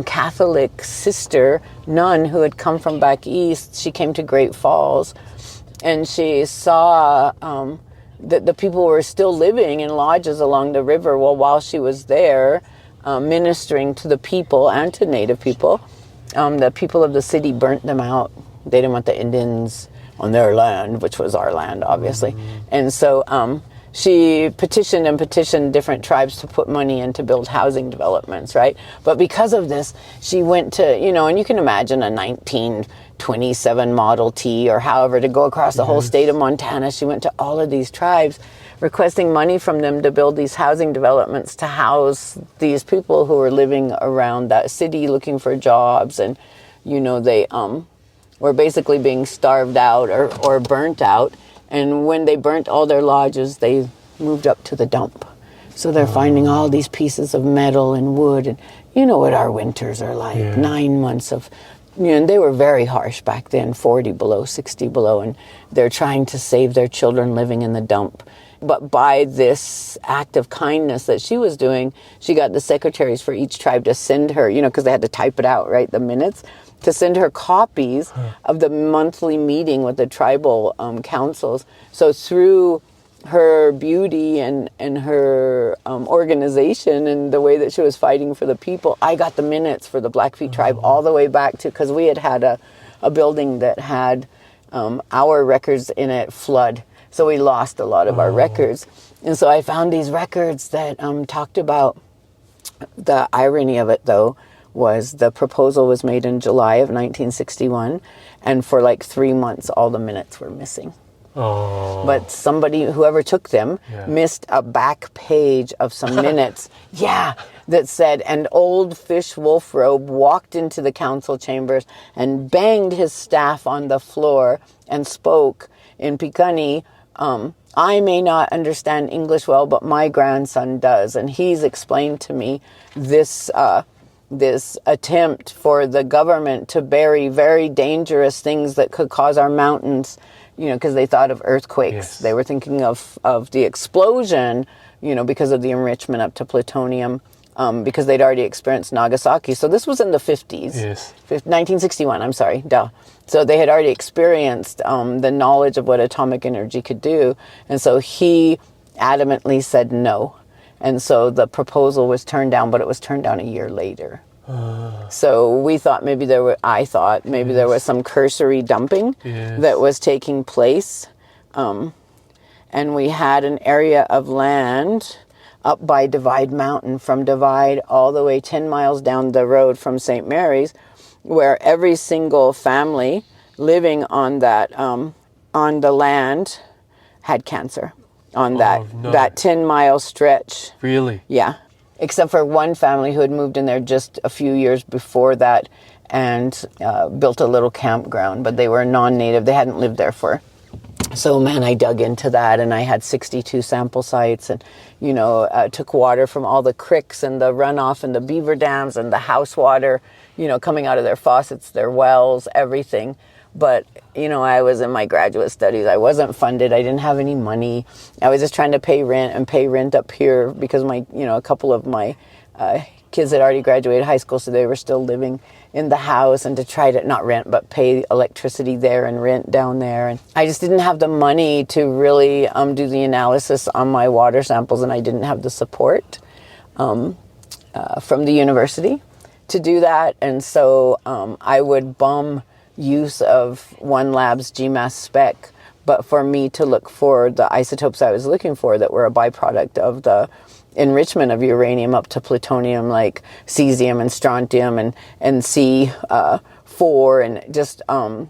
Catholic sister, nun, who had come from back east, she came to Great Falls, and she saw that the people were still living in lodges along the river. Well, while she was there ministering to the people and to Native people, the people of the city burnt them out. They didn't want the Indians on their land, which was our land, obviously. Mm-hmm. And so she petitioned different tribes to put money in to build housing developments, right? But because of this, she went to, and you can imagine a 1927 Model T or however to go across the whole state of Montana. She went to all of these tribes requesting money from them to build these housing developments to house these people who were living around that city looking for jobs. And, they were basically being starved out or burnt out. And when they burnt all their lodges, they moved up to the dump. So they're finding all these pieces of metal and wood. And you know what our winters are like. Yeah. 9 months of, and they were very harsh back then, 40 below, 60 below. And they're trying to save their children living in the dump. But by this act of kindness that she was doing, she got the secretaries for each tribe to send her, because they had to type it out, right, the minutes, to send her copies of the monthly meeting with the tribal councils. So through her beauty and her organization and the way that she was fighting for the people, I got the minutes for the Blackfeet tribe all the way back to, because we had a building that had our records in it flood. So we lost a lot of our records. And so I found these records that talked about, the irony of it though, was the proposal was made in July of 1961, and for like 3 months all the minutes were missing. Oh. But whoever took them, missed a back page of some minutes, that said, "An old fish wolf robe walked into the council chambers and banged his staff on the floor and spoke in Piikani, I may not understand English well, but my grandson does, and he's explained to me this attempt for the government to bury very dangerous things that could cause our mountains, because they thought of earthquakes. Yes. They were thinking of the explosion, because of the enrichment up to plutonium, because they'd already experienced Nagasaki. So this was in the 50s. Yes. 1961, I'm sorry, duh. So they had already experienced the knowledge of what atomic energy could do. And so he adamantly said no. And so the proposal was turned down, but it was turned down a year later. So I thought maybe there was some cursory dumping that was taking place. And we had an area of land up by Divide Mountain, from Divide all the way 10 miles down the road from St. Mary's, where every single family living on that on the land had cancer on that 10-mile stretch. Really? Yeah. Except for one family who had moved in there just a few years before that and built a little campground, but they were non-native. They hadn't lived there for. So, man, I dug into that, and I had 62 sample sites and, took water from all the creeks and the runoff and the beaver dams and the house water, coming out of their faucets, their wells, everything. But, I was in my graduate studies. I wasn't funded. I didn't have any money. I was just trying to pay rent up here because a couple of my kids had already graduated high school, so they were still living in the house, and to try to not rent but pay electricity there and rent down there. And I just didn't have the money to really do the analysis on my water samples, and I didn't have the support from the university to do that. And so I would bum use of one lab's GMAS spec, but for me to look for the isotopes I was looking for that were a byproduct of the enrichment of uranium up to plutonium, like cesium and strontium and C4 and just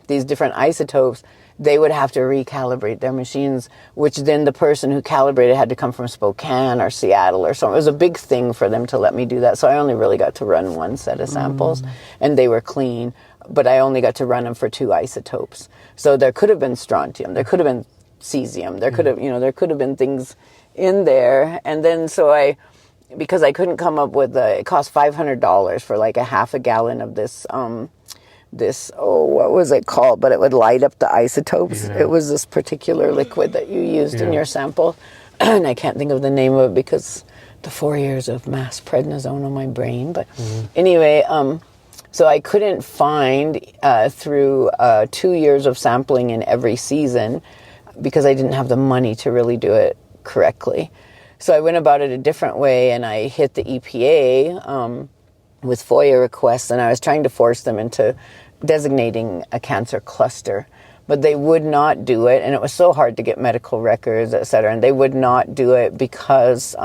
these different isotopes, they would have to recalibrate their machines, which then the person who calibrated had to come from Spokane or Seattle or something. It was a big thing for them to let me do that. So I only really got to run one set of samples, and they were clean, but I only got to run them for 2 isotopes. So there could have been strontium, there could have been cesium, there could have, there could have been things in there. And then because I couldn't come up with it cost $500 for like a half a gallon of this what was it called, but it would light up the isotopes. It was this particular liquid that you used in your sample, and I can't think of the name of it because the 4 years of mass prednisone on my brain. But anyway, so I couldn't find through 2 years of sampling in every season because I didn't have the money to really do it correctly. So I went about it a different way, and I hit the EPA with FOIA requests, and I was trying to force them into designating a cancer cluster, but they would not do it, and it was so hard to get medical records, et cetera, and they would not do it because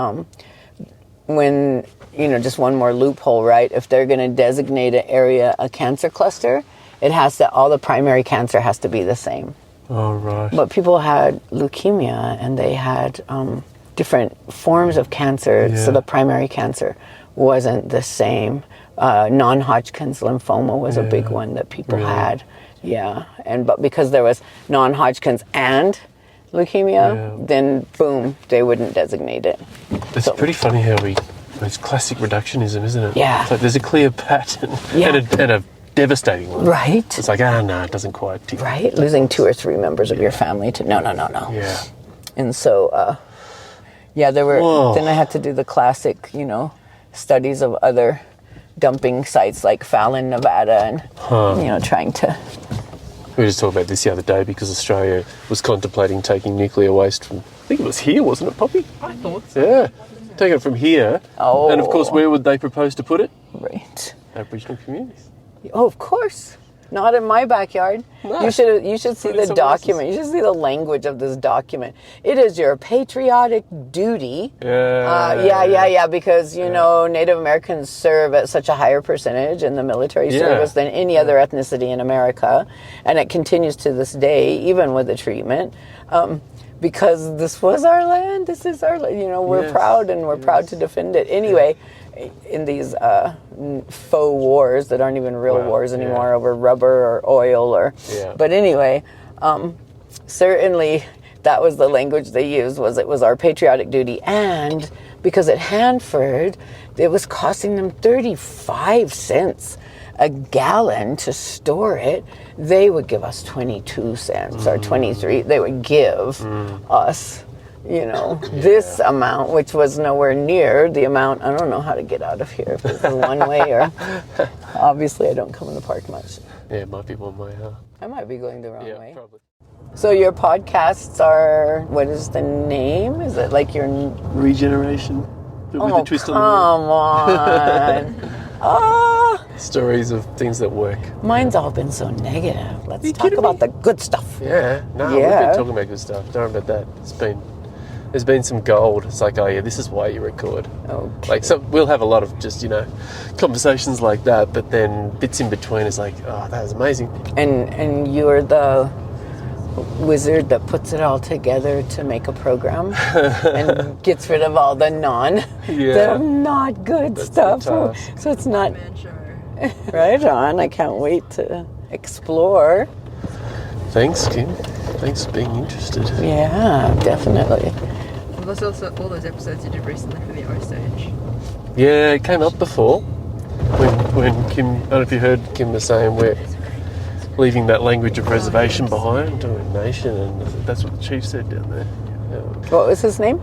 when, just one more loophole, right? If they're going to designate an area a cancer cluster, all the primary cancer has to be the same. Oh, right. But people had leukemia, and they had different forms of cancer, so the primary cancer wasn't the same. Non-Hodgkin's lymphoma was a big one that people had. Yeah, but because there was non-Hodgkin's and leukemia, then boom, they wouldn't designate it. It's pretty funny how it's classic reductionism, isn't it? Yeah. It's like there's a clear pattern and a devastating one. Right. It's like, no, it doesn't quite tick. Right, losing 2 or 3 members of your family to no. Yeah. And so, there were, then I had to do the classic, studies of other dumping sites like Fallon, Nevada, and, trying to... We were just talking about this the other day because Australia was contemplating taking nuclear waste from, I think it was here, wasn't it, Poppy? I thought so. Yeah. Taking it from here. Oh. And, of course, where would they propose to put it? Right. Aboriginal communities. Oh, of course. Not in my backyard. No. You should see the document. You should see the language of this document. It is your patriotic duty. Because Native Americans serve at such a higher percentage in the military service than any other ethnicity in America, and it continues to this day, even with the treatment. Because this was our land. This is our land. We're proud, and we're proud to defend it. Anyway. In these faux wars that aren't even real wars anymore over rubber or oil but anyway, certainly that was the language they used, it was our patriotic duty. And because at Hanford it was costing them 35 cents a gallon to store it, they would give us 22 cents or 23. They would give us this amount, which was nowhere near the amount. I don't know how to get out of here, if it's one way or... Obviously, I don't come in the park much. Yeah, it might be one way, huh? I might be going the wrong way. Yeah, probably. So your podcasts are... What is the name? Is it like your... Regeneration? With a twist come on the on. Stories of things that work. Mine's all been so negative. Let's talk about the good stuff. Yeah. No, we've been talking about good stuff. Don't worry about that. there's been some gold. It's like, oh yeah, this is why you record. Okay. Like, so we'll have a lot of just, conversations like that, but then bits in between is like, oh, that was amazing. And you're the wizard that puts it all together to make a program and gets rid of all the not good stuff. the task. So it's not Man show. right on. I can't wait to explore. Thanks, Kim. Thanks for being interested. Yeah, definitely. And there's also all those episodes you did recently for the Osage. Yeah, it came up before when Kim, I don't know if you heard Kim was saying we're leaving that language of reservation behind to a nation, and that's what the chief said down there. Yeah. What was his name?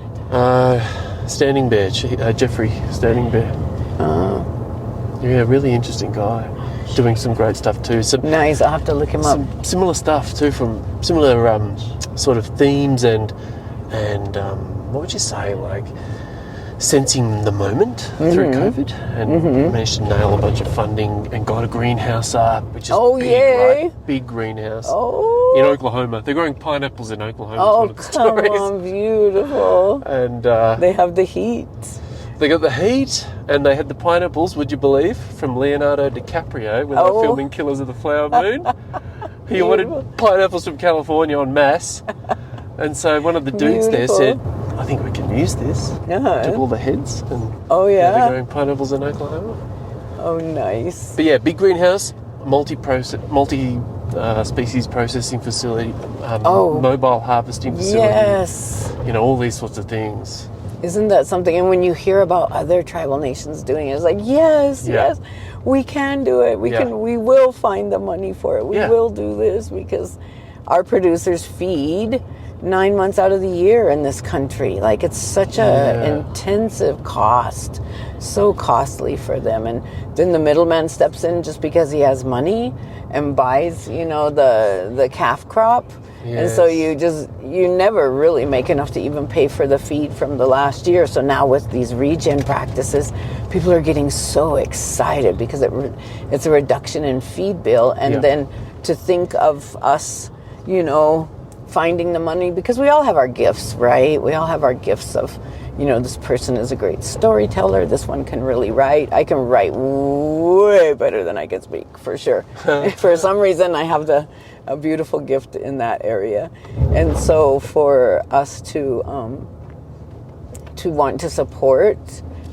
Standing Bear, Jeffrey Standing Bear. Yeah, really interesting guy. Doing some great stuff too. Nice, I'll have to look him up. Some similar stuff too, from similar sort of themes and what would you say, like sensing the moment through COVID, and managed to nail a bunch of funding and got a greenhouse up, which is big, yay. right? Big greenhouse Oh, in Oklahoma. They're growing pineapples in Oklahoma. oh, It's come one of the stories. on, beautiful. And They have the heat. they got the heat, and they had the pineapples, would you believe, from Leonardo DiCaprio when they were filming Killers of the Flower Moon. He wanted pineapples from California en masse. And so one of the dudes there said, I think we can use this. Took all the heads, and Oh, yeah. they're growing pineapples in Oklahoma. Oh, nice. But yeah, big greenhouse, multi-species processing facility, mobile harvesting facility. Yes. All these sorts of things. Isn't that something? And when you hear about other tribal nations doing it, it's like, yes, we can do it. We will find the money for it. We will do this because our producers feed 9 months out of the year in this country. Like, it's such a intensive cost, so costly for them. And then the middleman steps in just because he has money and buys, the calf crop. And so you never really make enough to even pay for the feed from the last year. So now with these regen practices, people are getting so excited because it's a reduction in feed bill. And then to think of us, finding the money, because we all have our gifts, right? We all have our gifts of, this person is a great storyteller. This one can really write. I can write way better than I can speak, for sure. For some reason, I have a beautiful gift in that area. And so for us to want to support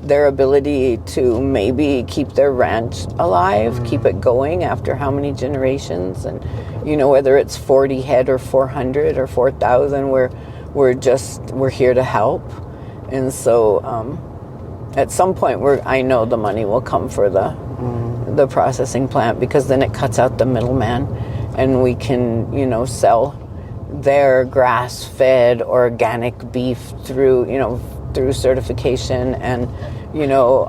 their ability to maybe keep their ranch alive, keep it going after how many generations, and whether it's 40 head or 400 or 4,000, we're here to help. And so at some point I know the money will come for the processing plant, because then it cuts out the middleman, and we can sell their grass-fed organic beef through certification and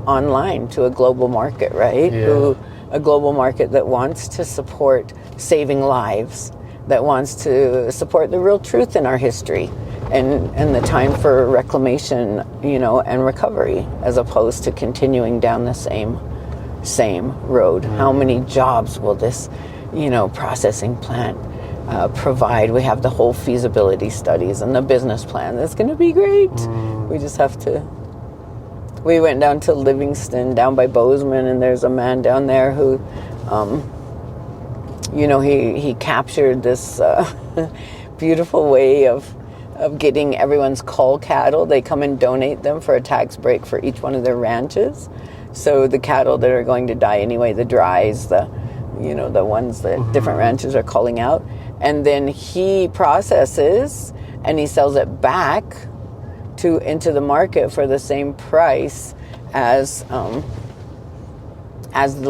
online to a global market, right? A global market that wants to support saving lives, that wants to support the real truth in our history and the time for reclamation, and recovery, as opposed to continuing down the same road. How many jobs will this processing plant provide? We have the whole feasibility studies and the business plan. That's going to be great. We just have to. We went down to Livingston, down by Bozeman, and there's a man down there who, he captured this beautiful way of getting everyone's cull cattle. They come and donate them for a tax break for each one of their ranches. So the cattle that are going to die anyway, the dries, the ones that different ranches are culling out, and then he processes and he sells it back into the market for the same price as the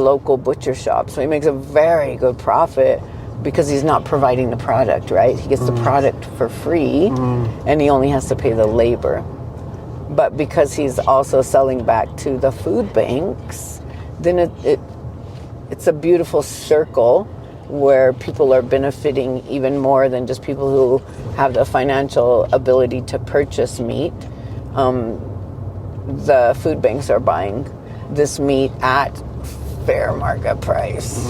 local butcher shop. So he makes a very good profit because he's not providing the product, right? He gets the product for free and he only has to pay the labor. But because he's also selling back to the food banks, then it's a beautiful circle where people are benefiting even more than just people who have the financial ability to purchase meat. The food banks are buying this meat at fair market price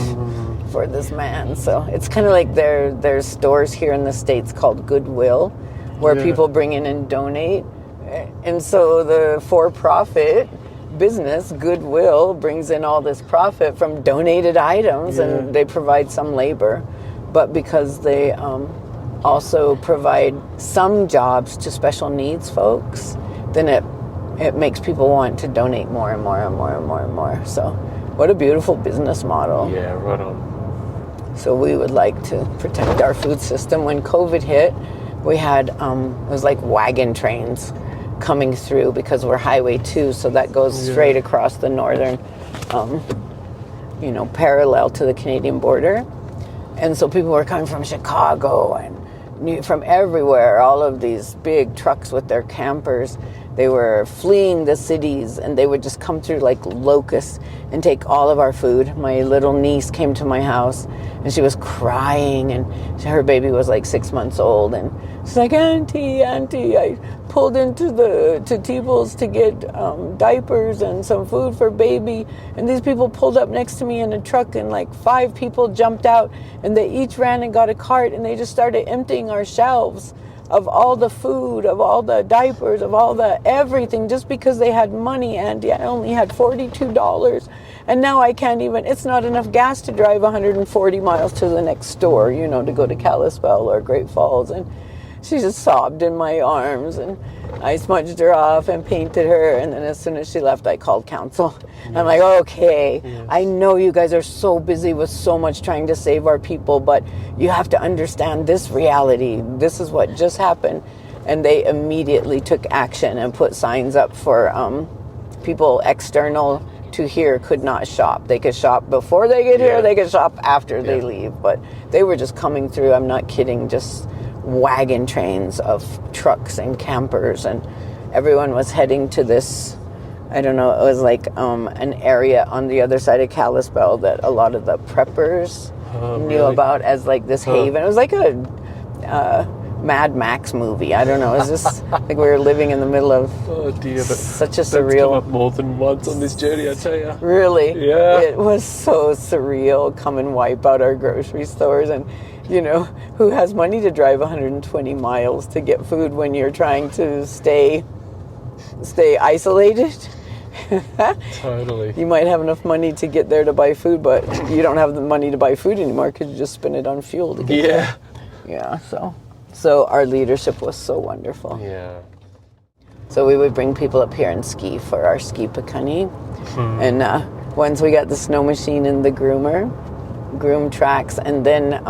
for this man. So it's kind of like there's stores here in the States called Goodwill where Yeah. people bring in and donate. And so the for-profit business, Goodwill, brings in all this profit from donated items, and they provide some labor. But because they also provide some jobs to special needs folks, then it makes people want to donate more and more and more and more and more. So what a beautiful business model. Yeah, right on. So we would like to protect our food system. When COVID hit, we had, it was like wagon trains coming through because we're Highway 2, so that goes straight across the northern, parallel to the Canadian border. And so people were coming from Chicago and from everywhere, all of these big trucks with their campers. They were fleeing the cities, and they would just come through like locusts and take all of our food. My little niece came to my house, and she was crying, and her baby was like 6 months old, and she's like, Auntie, I pulled into to T-Bill's to get diapers and some food for baby, and these people pulled up next to me in a truck, and like 5 people jumped out, and they each ran and got a cart, and they just started emptying our shelves of all the food, of all the diapers, of all the everything, just because they had money. And I only had $42, and now I can't even, it's not enough gas to drive 140 miles to the next store, to go to Kalispell or Great Falls. And she just sobbed in my arms, and I smudged her off and painted her, and then as soon as she left, I called council. Yes. I'm like, okay, yes. I know you guys are so busy with so much trying to save our people, but you have to understand this reality. This is what just happened. And they immediately took action and put signs up for people external to here could not shop. They could shop before they get here, they could shop after they leave, but they were just coming through, I'm not kidding, just wagon trains of trucks and campers, and everyone was heading to this, I don't know, it was like an area on the other side of Kalispell that a lot of the preppers knew about as like this haven. It was like a Mad Max movie. I don't know. It was just like we were living in the middle of such a surreal... That's come up more than once on this journey, I tell you. Really? Yeah. It was so surreal. Come and wipe out our grocery stores, and who has money to drive 120 miles to get food when you're trying to stay isolated? Totally. You might have enough money to get there to buy food, but you don't have the money to buy food anymore because you just spend it on fuel to get there. Yeah, so our leadership was so wonderful. Yeah. So we would bring people up here and ski for our ski Piikani. And once we got the snow machine and the groom tracks, and then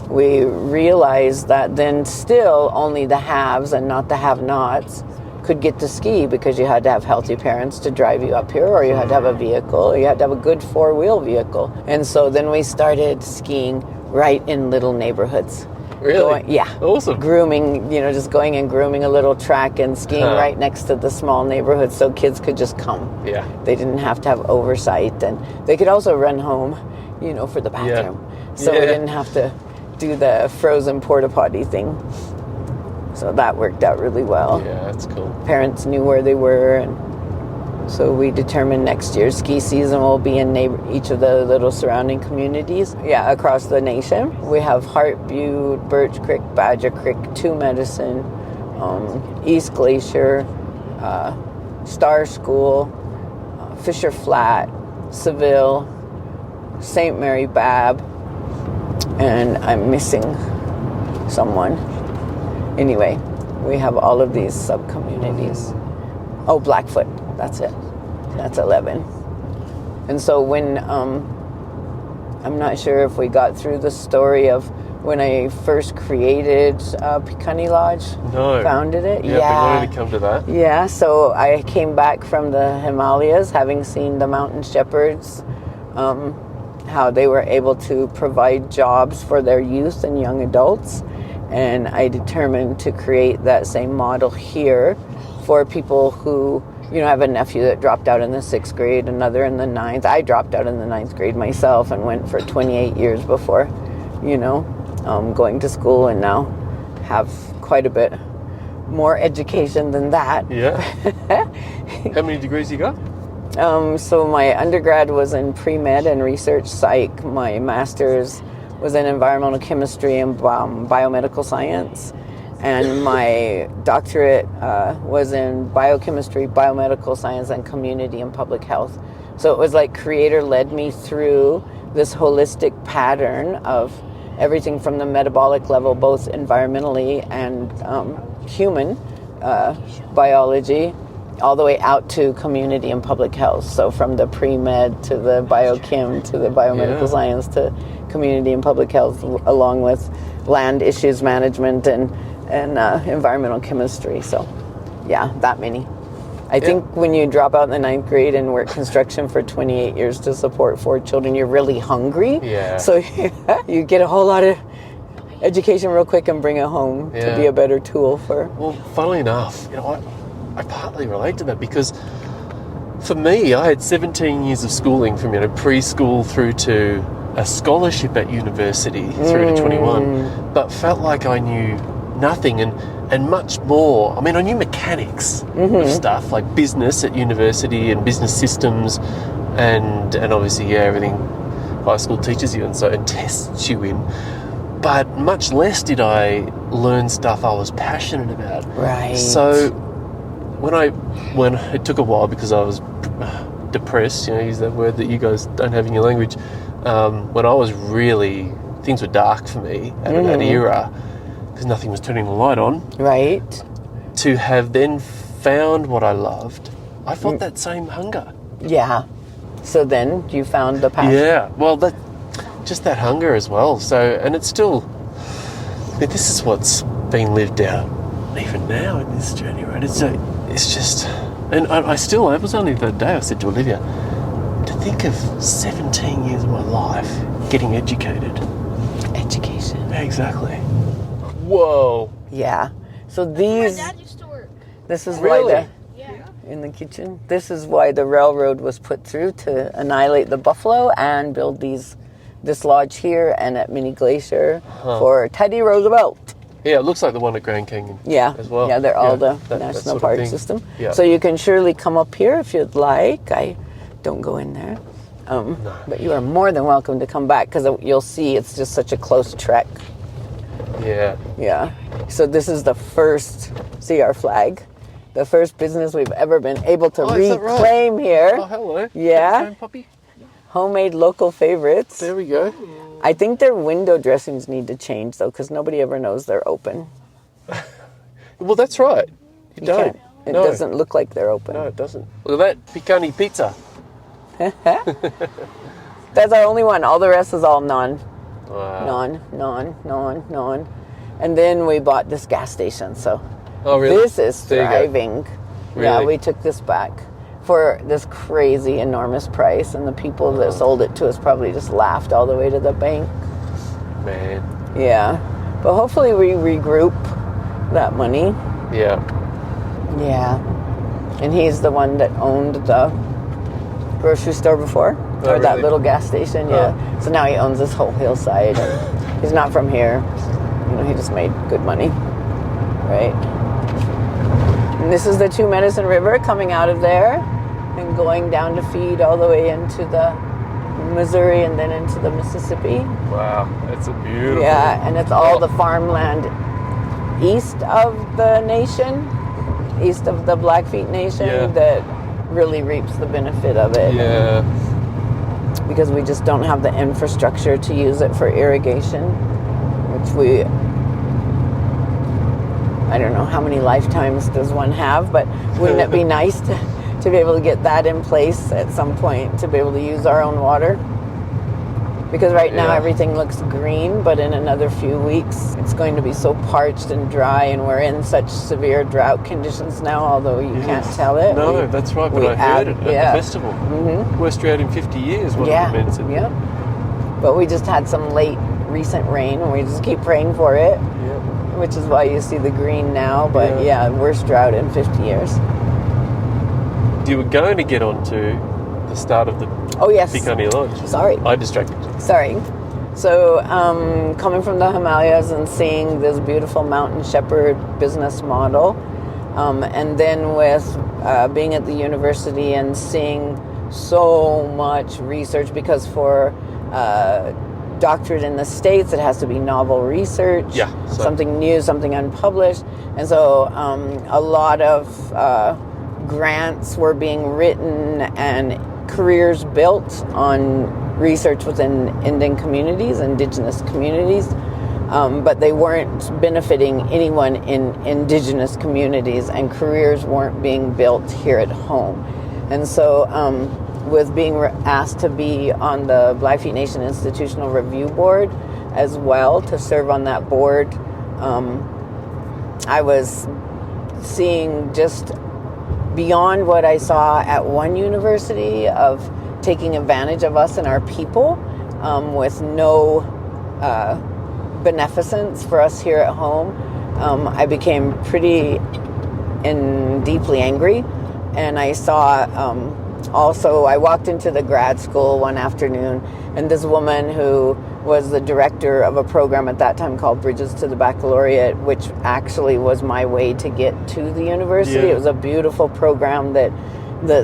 we realized that then still only the haves and not the have-nots could get to ski, because you had to have healthy parents to drive you up here, or you had to have a vehicle, or you had to have a good four-wheel vehicle. And so then we started skiing right in little neighborhoods. Really? Awesome. Grooming, just going and grooming a little track and skiing right next to the small neighborhood, so kids could just come. Yeah. They didn't have to have oversight, and they could also run home, for the bathroom. So we didn't have to do the frozen porta potty thing. So that worked out really well. Yeah, that's cool. Parents knew where they were, and so we determined next year's ski season will be in each of the little surrounding communities. Yeah, across the nation. We have Heart Butte, Birch Creek, Badger Creek, Two Medicine, East Glacier, Star School, Fisher Flat, Seville, St. Mary Bab, and I'm missing someone. Anyway, we have all of these sub-communities. Oh, Blackfoot, that's it. That's 11. And so when, I'm not sure if we got through the story of when I first created Piikani Lodge. No. Founded it. Yeah, I wanted to come to that. Yeah, so I came back from the Himalayas, having seen the mountain shepherds, how they were able to provide jobs for their youth and young adults. And I determined to create that same model here for people who, have a nephew that dropped out in the 6th grade, another in the 9th. I dropped out in the 9th grade myself and went for 28 years before, going to school, and now have quite a bit more education than that. Yeah. How many degrees you got? So my undergrad was in pre-med and research psych. My master's was in environmental chemistry and biomedical science. And my doctorate was in biochemistry, biomedical science, and community and public health. So it was like Creator led me through this holistic pattern of everything from the metabolic level, both environmentally and human biology, all the way out to community and public health. So from the pre-med to the biochem to the biomedical science to community and public health, along with land issues management and environmental chemistry. So yeah, that many. I think when you drop out in the 9th grade and work construction for 28 years to support 4 children, you're really hungry. Yeah. So you get a whole lot of education real quick and bring it home to be a better tool for... Well, funnily enough, I partly relate to that because for me, I had 17 years of schooling from preschool through to a scholarship at university through to 21, but felt like I knew nothing and much more. I mean, I knew mechanics of stuff like business at university and business systems and obviously everything high school teaches you and tests you in. But much less did I learn stuff I was passionate about. Right. So when it took a while because I was depressed, use that word that you guys don't have in your language, when I was really, things were dark for me out of that era because nothing was turning the light on. Right. To have then found what I loved, I felt that same hunger. Yeah. So then you found the passion. Yeah. Well, just that hunger as well. So, and it's still, this is what's being lived out even now in this journey, right? It's just, and I was only the other day I said to Olivia, to think of 17 years of my life getting educated. Education. Yeah, exactly. Whoa. Yeah. So these... My dad used to work. This is Really? why in the kitchen. This is why the railroad was put through to annihilate the buffalo and build this lodge here and at Mini Glacier for Teddy Roosevelt. Yeah, it looks like the one at Grand Canyon as well. Yeah, they're all the that national sort of park thing. system. Yeah. So you can surely come up here if you'd like. I don't go in there. But you are more than welcome to come back because you'll see it's just such a close trek. Yeah. Yeah. So this is the first, see our flag, the first business we've ever been able to is that right? reclaim here. Oh, hello. Yeah. Home puppy? Homemade local favorites. There we go. I think their window dressings need to change though because nobody ever knows they're open. Well, that's right. You don't. It doesn't look like they're open. No, it doesn't. Look at that. Piikani pizza. That's our only one. All the rest is all non. Wow. Non. And then we bought this gas station, so really? This is There you go. thriving. Yeah, Really? we took this back for this crazy, enormous price, and the people that sold it to us probably just laughed all the way to the bank. Man. Yeah. But hopefully we regroup that money. Yeah. Yeah. And he's the one that owned the grocery store before. Or that really? little gas station, yeah. So now he owns this whole hillside. And he's not from here. He just made good money. Right? And this is the Two Medicine River coming out of there and going down to feed all the way into the Missouri and then into the Mississippi. Wow. That's a beautiful... Yeah, and it's all the farmland east of the nation, east of the Blackfeet Nation that really reaps the benefit of it. Yeah. Because we just don't have the infrastructure to use it for irrigation, which I don't know how many lifetimes does one have, but wouldn't it be nice to be able to get that in place at some point, to be able to use our own water? Because right now everything looks green, but in another few weeks it's going to be so parched and dry, and we're in such severe drought conditions now, although you can't tell it. No, that's right, but I heard it at the festival. Mm-hmm. Worst drought in 50 years, one of the men said. Yeah. But we just had some late recent rain, and we just keep praying for it, which is why you see the green now. But worst drought in 50 years. You were going to get on to the start of the Piikani Lodge. Sorry. I distracted you. Sorry. So coming from the Himalayas and seeing this beautiful mountain shepherd business model, and then with being at the university and seeing so much research, because for doctorate in the States, it has to be novel research, something new, something unpublished. And so a lot of grants were being written and careers built on research within Indian communities, indigenous communities, but they weren't benefiting anyone in indigenous communities, and careers weren't being built here at home. And so with being asked to be on the Blackfeet Nation Institutional Review Board as well, to serve on that board, I was seeing just beyond what I saw at one university of taking advantage of us and our people with no beneficence for us here at home. I became pretty and deeply angry, and I saw also, I walked into the grad school one afternoon, and this woman who was the director of a program at that time called Bridges to the Baccalaureate, which actually was my way to get to the university. It was a beautiful program that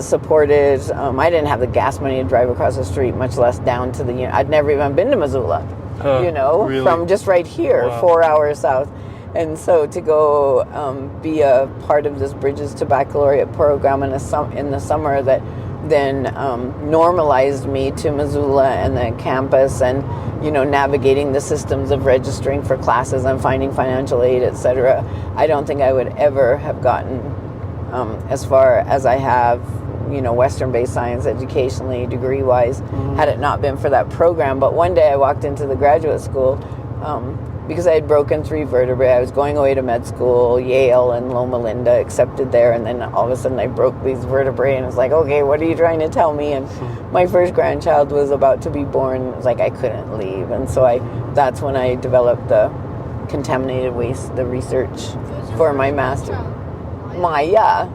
supported, I didn't have the gas money to drive across the street, much less down to the, I'd never even been to Missoula, really? From just right here, 4 hours south. And so to go be a part of this Bridges to Baccalaureate program in the summer that then normalized me to Missoula and the campus, and navigating the systems of registering for classes and finding financial aid, etc. I don't think I would ever have gotten as far as I have, Western-based science educationally, degree-wise, had it not been for that program. But one day I walked into the graduate school because I had broken 3 vertebrae. I was going away to med school, Yale and Loma Linda, accepted there, and then all of a sudden I broke these vertebrae, and it was like, okay, what are you trying to tell me? And my first grandchild was about to be born. It was like I couldn't leave, and so that's when I developed the contaminated waste, the research for my master. Yeah.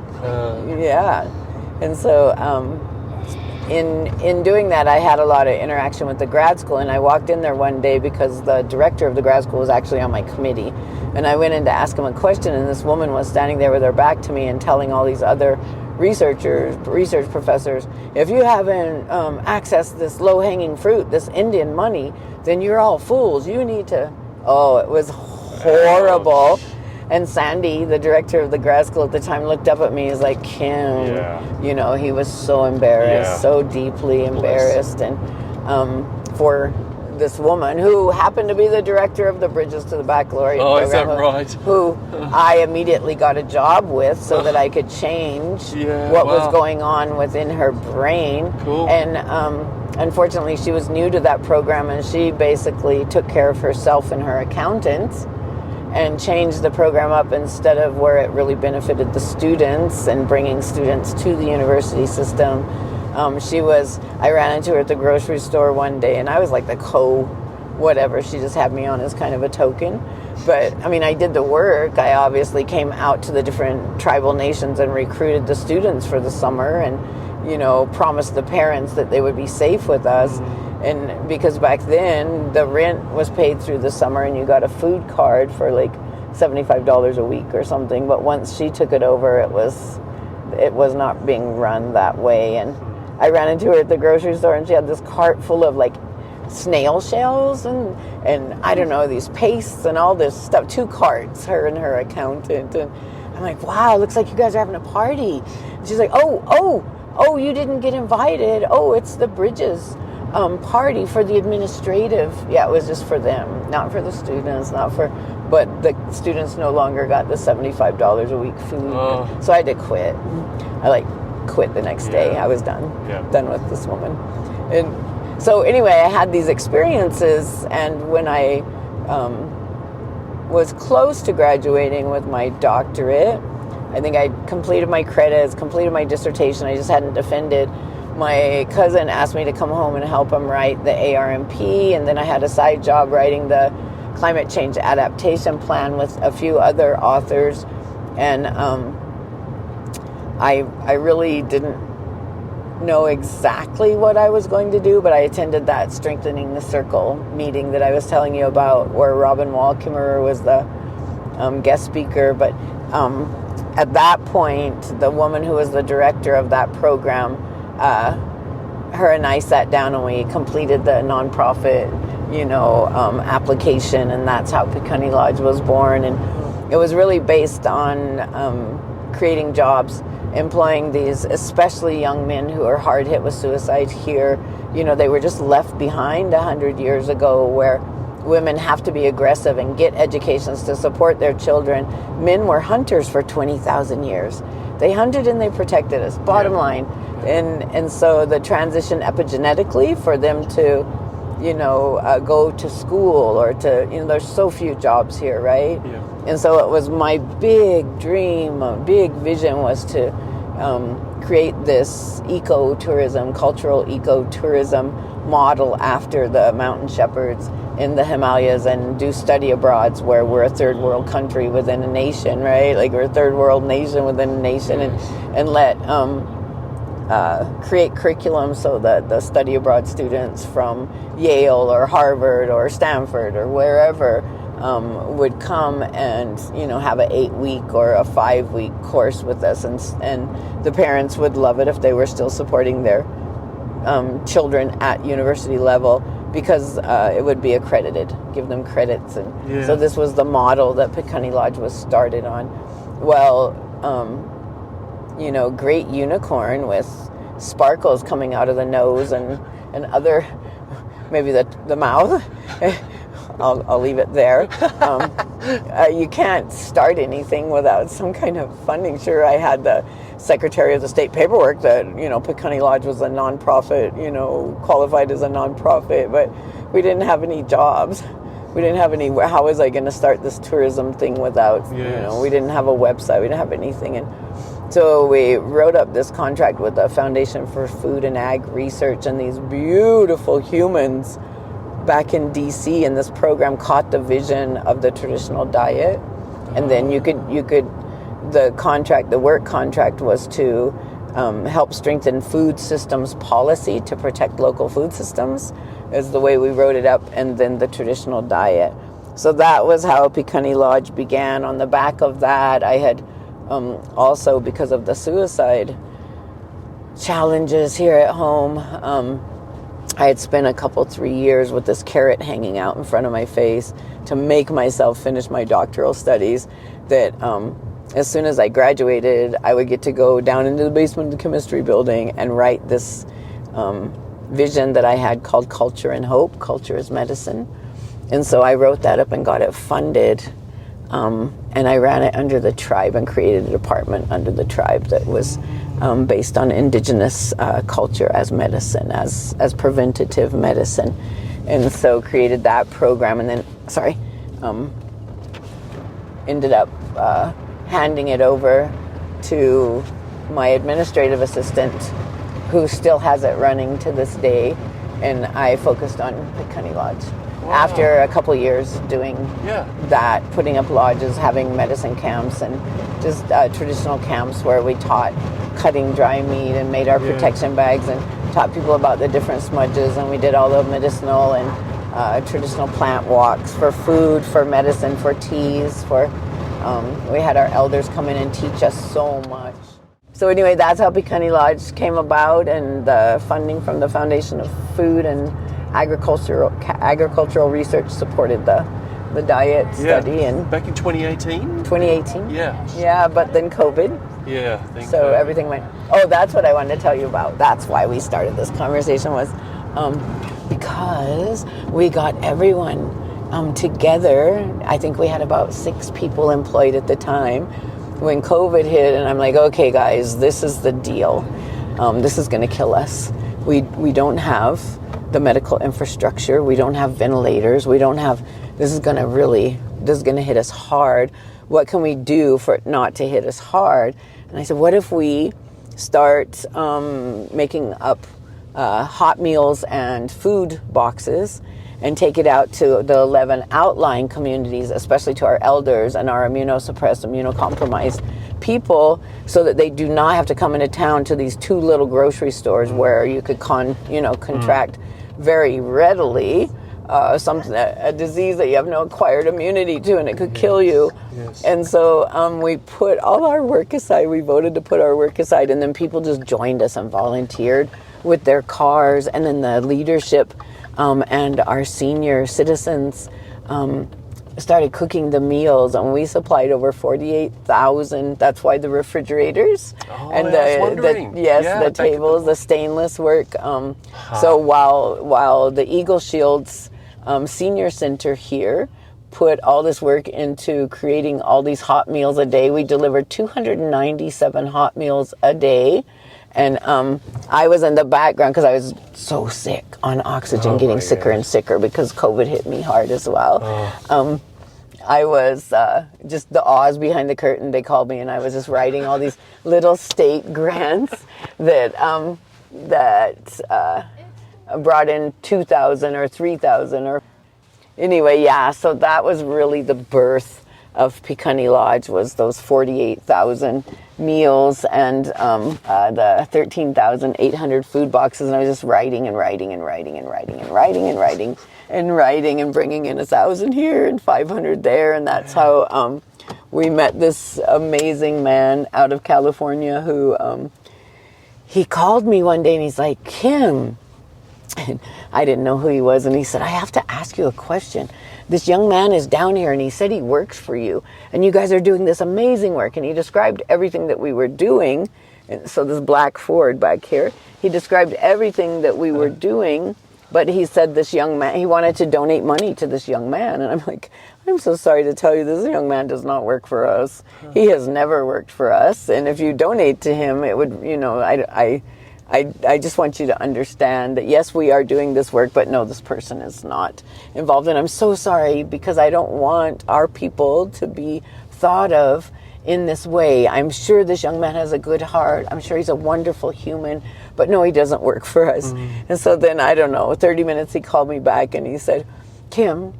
And so in doing that, I had a lot of interaction with the grad school, and I walked in there one day because the director of the grad school was actually on my committee, and I went in to ask him a question, and this woman was standing there with her back to me and telling all these other research professors, if you haven't accessed this low-hanging fruit, this Indian money, then you're all fools. You need to... Oh, it was horrible. And Sandy, the director of the grad school at the time, looked up at me. He's like, Kim, he was so embarrassed, so deeply embarrassed. And for this woman who happened to be the director of the Bridges to the Baccalaureate program, is that right? Who I immediately got a job with so that I could change what was going on within her brain. Cool. And unfortunately, she was new to that program, and she basically took care of herself and her accountants and changed the program up instead of where it really benefited the students and bringing students to the university system. I ran into her at the grocery store one day, and I was like the whatever. She just had me on as kind of a token. But, I did the work. I obviously came out to the different tribal nations and recruited the students for the summer and, promised the parents that they would be safe with us. And because back then the rent was paid through the summer, and you got a food card for like $75 a week or something. But once she took it over, it was not being run that way. And I ran into her at the grocery store, and she had this cart full of like snail shells and I don't know, these pastes and all this stuff. 2 carts, her and her accountant. And I'm like, wow, looks like you guys are having a party. And she's like, oh, you didn't get invited. Oh, it's the Bridges party for the administrative. Yeah, it was just for them, not for the students, but the students no longer got the $75 a week food. So I had to quit. I quit the next day. I was done with this woman. And so anyway, I had these experiences, and when I was close to graduating with my doctorate, I think I completed my credits, completed my dissertation. I just hadn't defended. My cousin asked me to come home and help him write the ARMP, and then I had a side job writing the climate change adaptation plan with a few other authors. And I really didn't know exactly what I was going to do, but I attended that Strengthening the Circle meeting that I was telling you about, where Robin Wall Kimmerer was the guest speaker. But at that point, the woman who was the director of that program, her and I sat down and we completed the nonprofit, application, and that's how Piikani Lodge was born. And it was really based on creating jobs, employing these especially young men who are hard hit with suicide here. They were just left behind 100 years ago, where women have to be aggressive and get educations to support their children. Men were hunters for 20,000 years. They hunted and they protected us, bottom line. And so the transition epigenetically for them to, go to school or to, there's so few jobs here, right? Yeah. And so it was my big dream, big vision was to create this ecotourism, cultural ecotourism model after the mountain shepherds in the Himalayas, and do study abroads where we're a third world country within a nation, right? Like we're a third world nation within a nation, and let create curriculum so that the study abroad students from Yale or Harvard or Stanford or wherever would come and have an 8-week or a 5-week course with us, and the parents would love it if they were still supporting their children at university level, because it would be accredited, give them credits. And so this was the model that Piikani Lodge was started on. Well, great unicorn with sparkles coming out of the nose and other, maybe the mouth. I'll leave it there. You can't start anything without some kind of funding. Sure, I had the Secretary of the State paperwork that, Piikani Lodge was a nonprofit, qualified as a nonprofit, but we didn't have any jobs. We didn't have any, how was I going to start this tourism thing without, we didn't have a website, we didn't have anything. And so we wrote up this contract with the Foundation for Food and Ag Research, and these beautiful humans back in DC, and this program caught the vision of the traditional diet. And then the work contract was to help strengthen food systems policy to protect local food systems, is the way we wrote it up, and then the traditional diet. So that was how Piikani Lodge began. On the back of that, I had also, because of the suicide challenges here at home, I had spent 3 years with this carrot hanging out in front of my face to make myself finish my doctoral studies, that as soon as I graduated, I would get to go down into the basement of the chemistry building and write this vision that I had called Culture and Hope. Culture is medicine. And so I wrote that up and got it funded. And I ran it under the tribe and created a department under the tribe that was based on indigenous culture as medicine, as preventative medicine. And so created that program, and then, ended up handing it over to my administrative assistant, who still has it running to this day. And I focused on Piikani Lodge. Wow. After a couple years doing that, putting up lodges, having medicine camps, and just traditional camps where we taught cutting dry meat and made our protection bags, and taught people about the different smudges, and we did all the medicinal and traditional plant walks for food, for medicine, for teas, we had our elders come in and teach us so much. So anyway, that's how Piikani Lodge came about, and the funding from the Foundation of Food and Agricultural Research supported the diet study. And back in 2018? 2018? Yeah. Yeah, but then COVID. Yeah. So everything went... Oh, that's what I wanted to tell you about. That's why we started this conversation, was because we got everyone together. I think we had about 6 people employed at the time when COVID hit, and I'm like, okay, guys, this is the deal. This is going to kill us. We don't have the medical infrastructure. We don't have ventilators. This is going to hit us hard. What can we do for it not to hit us hard? And I said, what if we start making up hot meals and food boxes and take it out to the 11 outlying communities, especially to our elders and our immunosuppressed, immunocompromised people, so that they do not have to come into town to these 2 little grocery stores where you could contract very readily a disease that you have no acquired immunity to, and it could kill you. Yes. And so we put all our work aside. We voted to put our work aside, and then people just joined us and volunteered with their cars, and then the leadership and our senior citizens started cooking the meals, and we supplied over 48,000. That's why the refrigerators and I was wondering. the tables, the stainless work. So while the Eagle Shields Senior Center here put all this work into creating all these hot meals a day, we delivered 297 hot meals a day. And I was in the background because I was so sick on oxygen, getting sicker and sicker because COVID hit me hard as well. I was just the Oz behind the curtain, they called me, and I was just writing all these little state grants that brought in 2,000 or 3,000 or anyway, so that was really the birth of Piikani Lodge, was those 48,000 meals and the 13,800 food boxes, and I was just writing and writing and writing and writing and writing and writing and writing and bringing in 1,000 here and 500 there, and that's how we met this amazing man out of California who he called me one day and he's like, Kim, and I didn't know who he was, and he said, I have to ask you a question. This young man is down here and he said he works for you and you guys are doing this amazing work, and he described everything that we were doing. And so this black Ford back here, he described everything that we were doing, but he said this young man, he wanted to donate money to this young man, and I'm like, I'm so sorry to tell you, this young man does not work for us. He has never worked for us, and if you donate to him, it would, I just want you to understand that yes, we are doing this work, but no, this person is not involved. And I'm so sorry because I don't want our people to be thought of in this way. I'm sure this young man has a good heart. I'm sure he's a wonderful human, but no, he doesn't work for us. And so then, I don't know, 30 minutes he called me back and he said, Kim,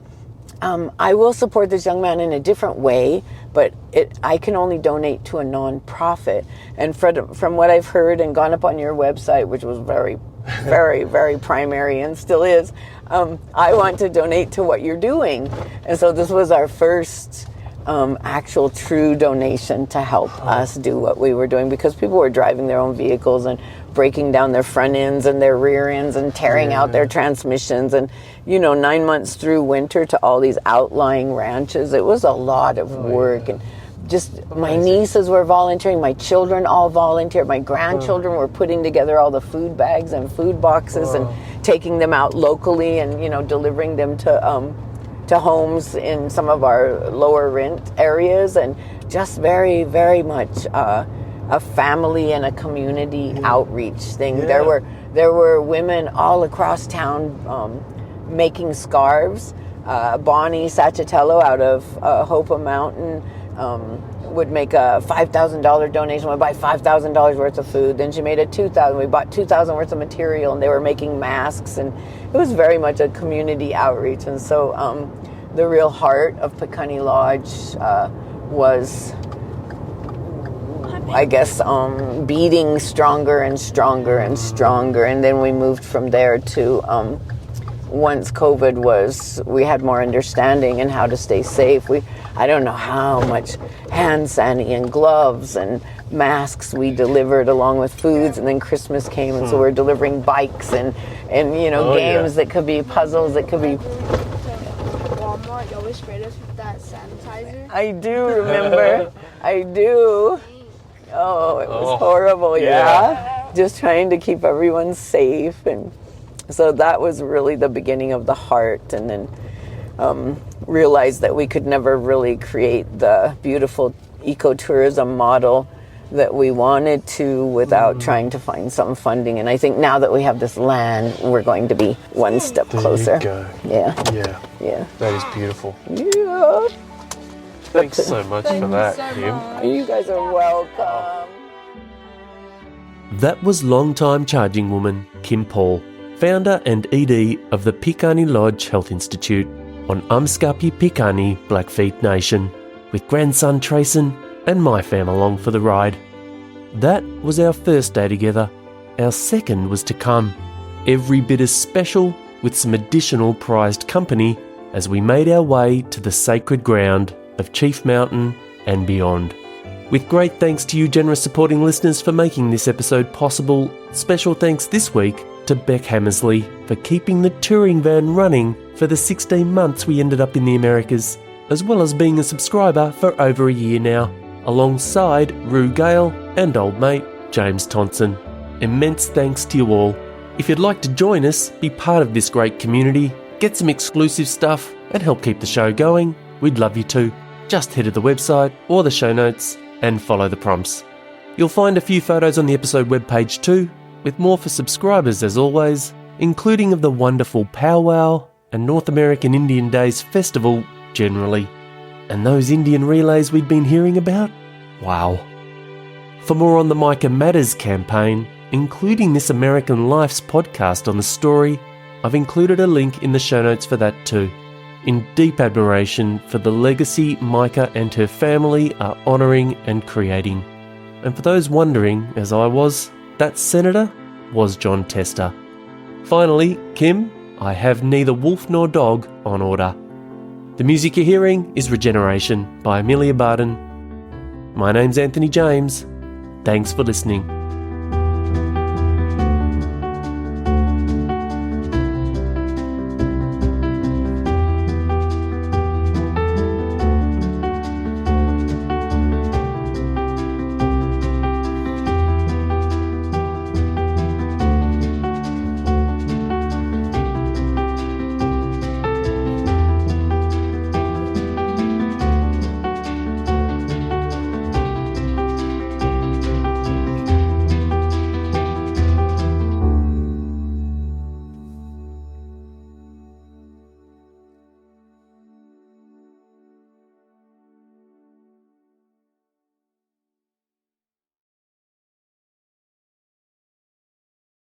I will support this young man in a different way, but I can only donate to a nonprofit. And from what I've heard and gone up on your website, which was very, very, very primary and still is, I want to donate to what you're doing. And so this was our first actual true donation to help us do what we were doing, because people were driving their own vehicles and breaking down their front ends and their rear ends and tearing out their transmissions, and 9 months through winter to all these outlying ranches. It was a lot of work, and just my nieces were volunteering, my children all volunteered, my grandchildren were putting together all the food bags and food boxes and taking them out locally and delivering them to homes in some of our lower rent areas, and just very, very much a family and a community outreach thing. There were women all across town making scarves. Bonnie Sachatello out of Hopa Mountain would make a $5,000 donation. We buy $5,000 worth of food. Then she made a $2,000. We bought $2,000 worth of material, and they were making masks, and it was very much a community outreach. And so the real heart of Piikani Lodge was, I guess, beating stronger and stronger and stronger. And then we moved from there to once COVID we had more understanding and how to stay safe. I don't know how much hand sanitizer and gloves and masks we delivered along with foods, and then Christmas came, and so we're delivering bikes and games that could be puzzles, that could be. Walmart, you always sprayed us with that sanitizer. I do remember. I do. Oh, it was horrible. Yeah. Just trying to keep everyone safe, and so that was really the beginning of the heart, and then realized that we could never really create the beautiful ecotourism model that we wanted to without trying to find some funding. And I think now that we have this land, we're going to be one step closer. There you go. Yeah. That is beautiful. Yeah. Thanks so much for that, Kim. You guys are welcome. That was longtime charging woman Kim Paul, founder and ED of the Piikani Lodge Health Institute on Amskapi Piikani Blackfeet Nation, with grandson Trayson and my fam along for the ride. That was our first day together. Our second was to come, every bit as special, with some additional prized company as we made our way to the sacred ground of Chief Mountain and beyond. With great thanks to you generous supporting listeners for making this episode possible, special thanks this week to Beck Hammersley for keeping the touring van running for the 16 months we ended up in the Americas, as well as being a subscriber for over a year now, alongside Rue Gale and old mate James Thompson. Immense thanks to you all. If you'd like to join us, be part of this great community, get some exclusive stuff, and help keep the show going, we'd love you to. Just head to the website or the show notes and follow the prompts. You'll find a few photos on the episode webpage too, with more for subscribers as always, including of the wonderful Powwow and North American Indian Days Festival generally. And those Indian relays we'd been hearing about? Wow. For more on the Micah Matters campaign, including this American Life's podcast on the story, I've included a link in the show notes for that too, in deep admiration for the legacy Micah and her family are honouring and creating. And for those wondering, as I was, that senator was John Tester. Finally, Kim, I have neither wolf nor dog on order. The music you're hearing is Regeneration by Amelia Barden. My name's Anthony James. Thanks for listening.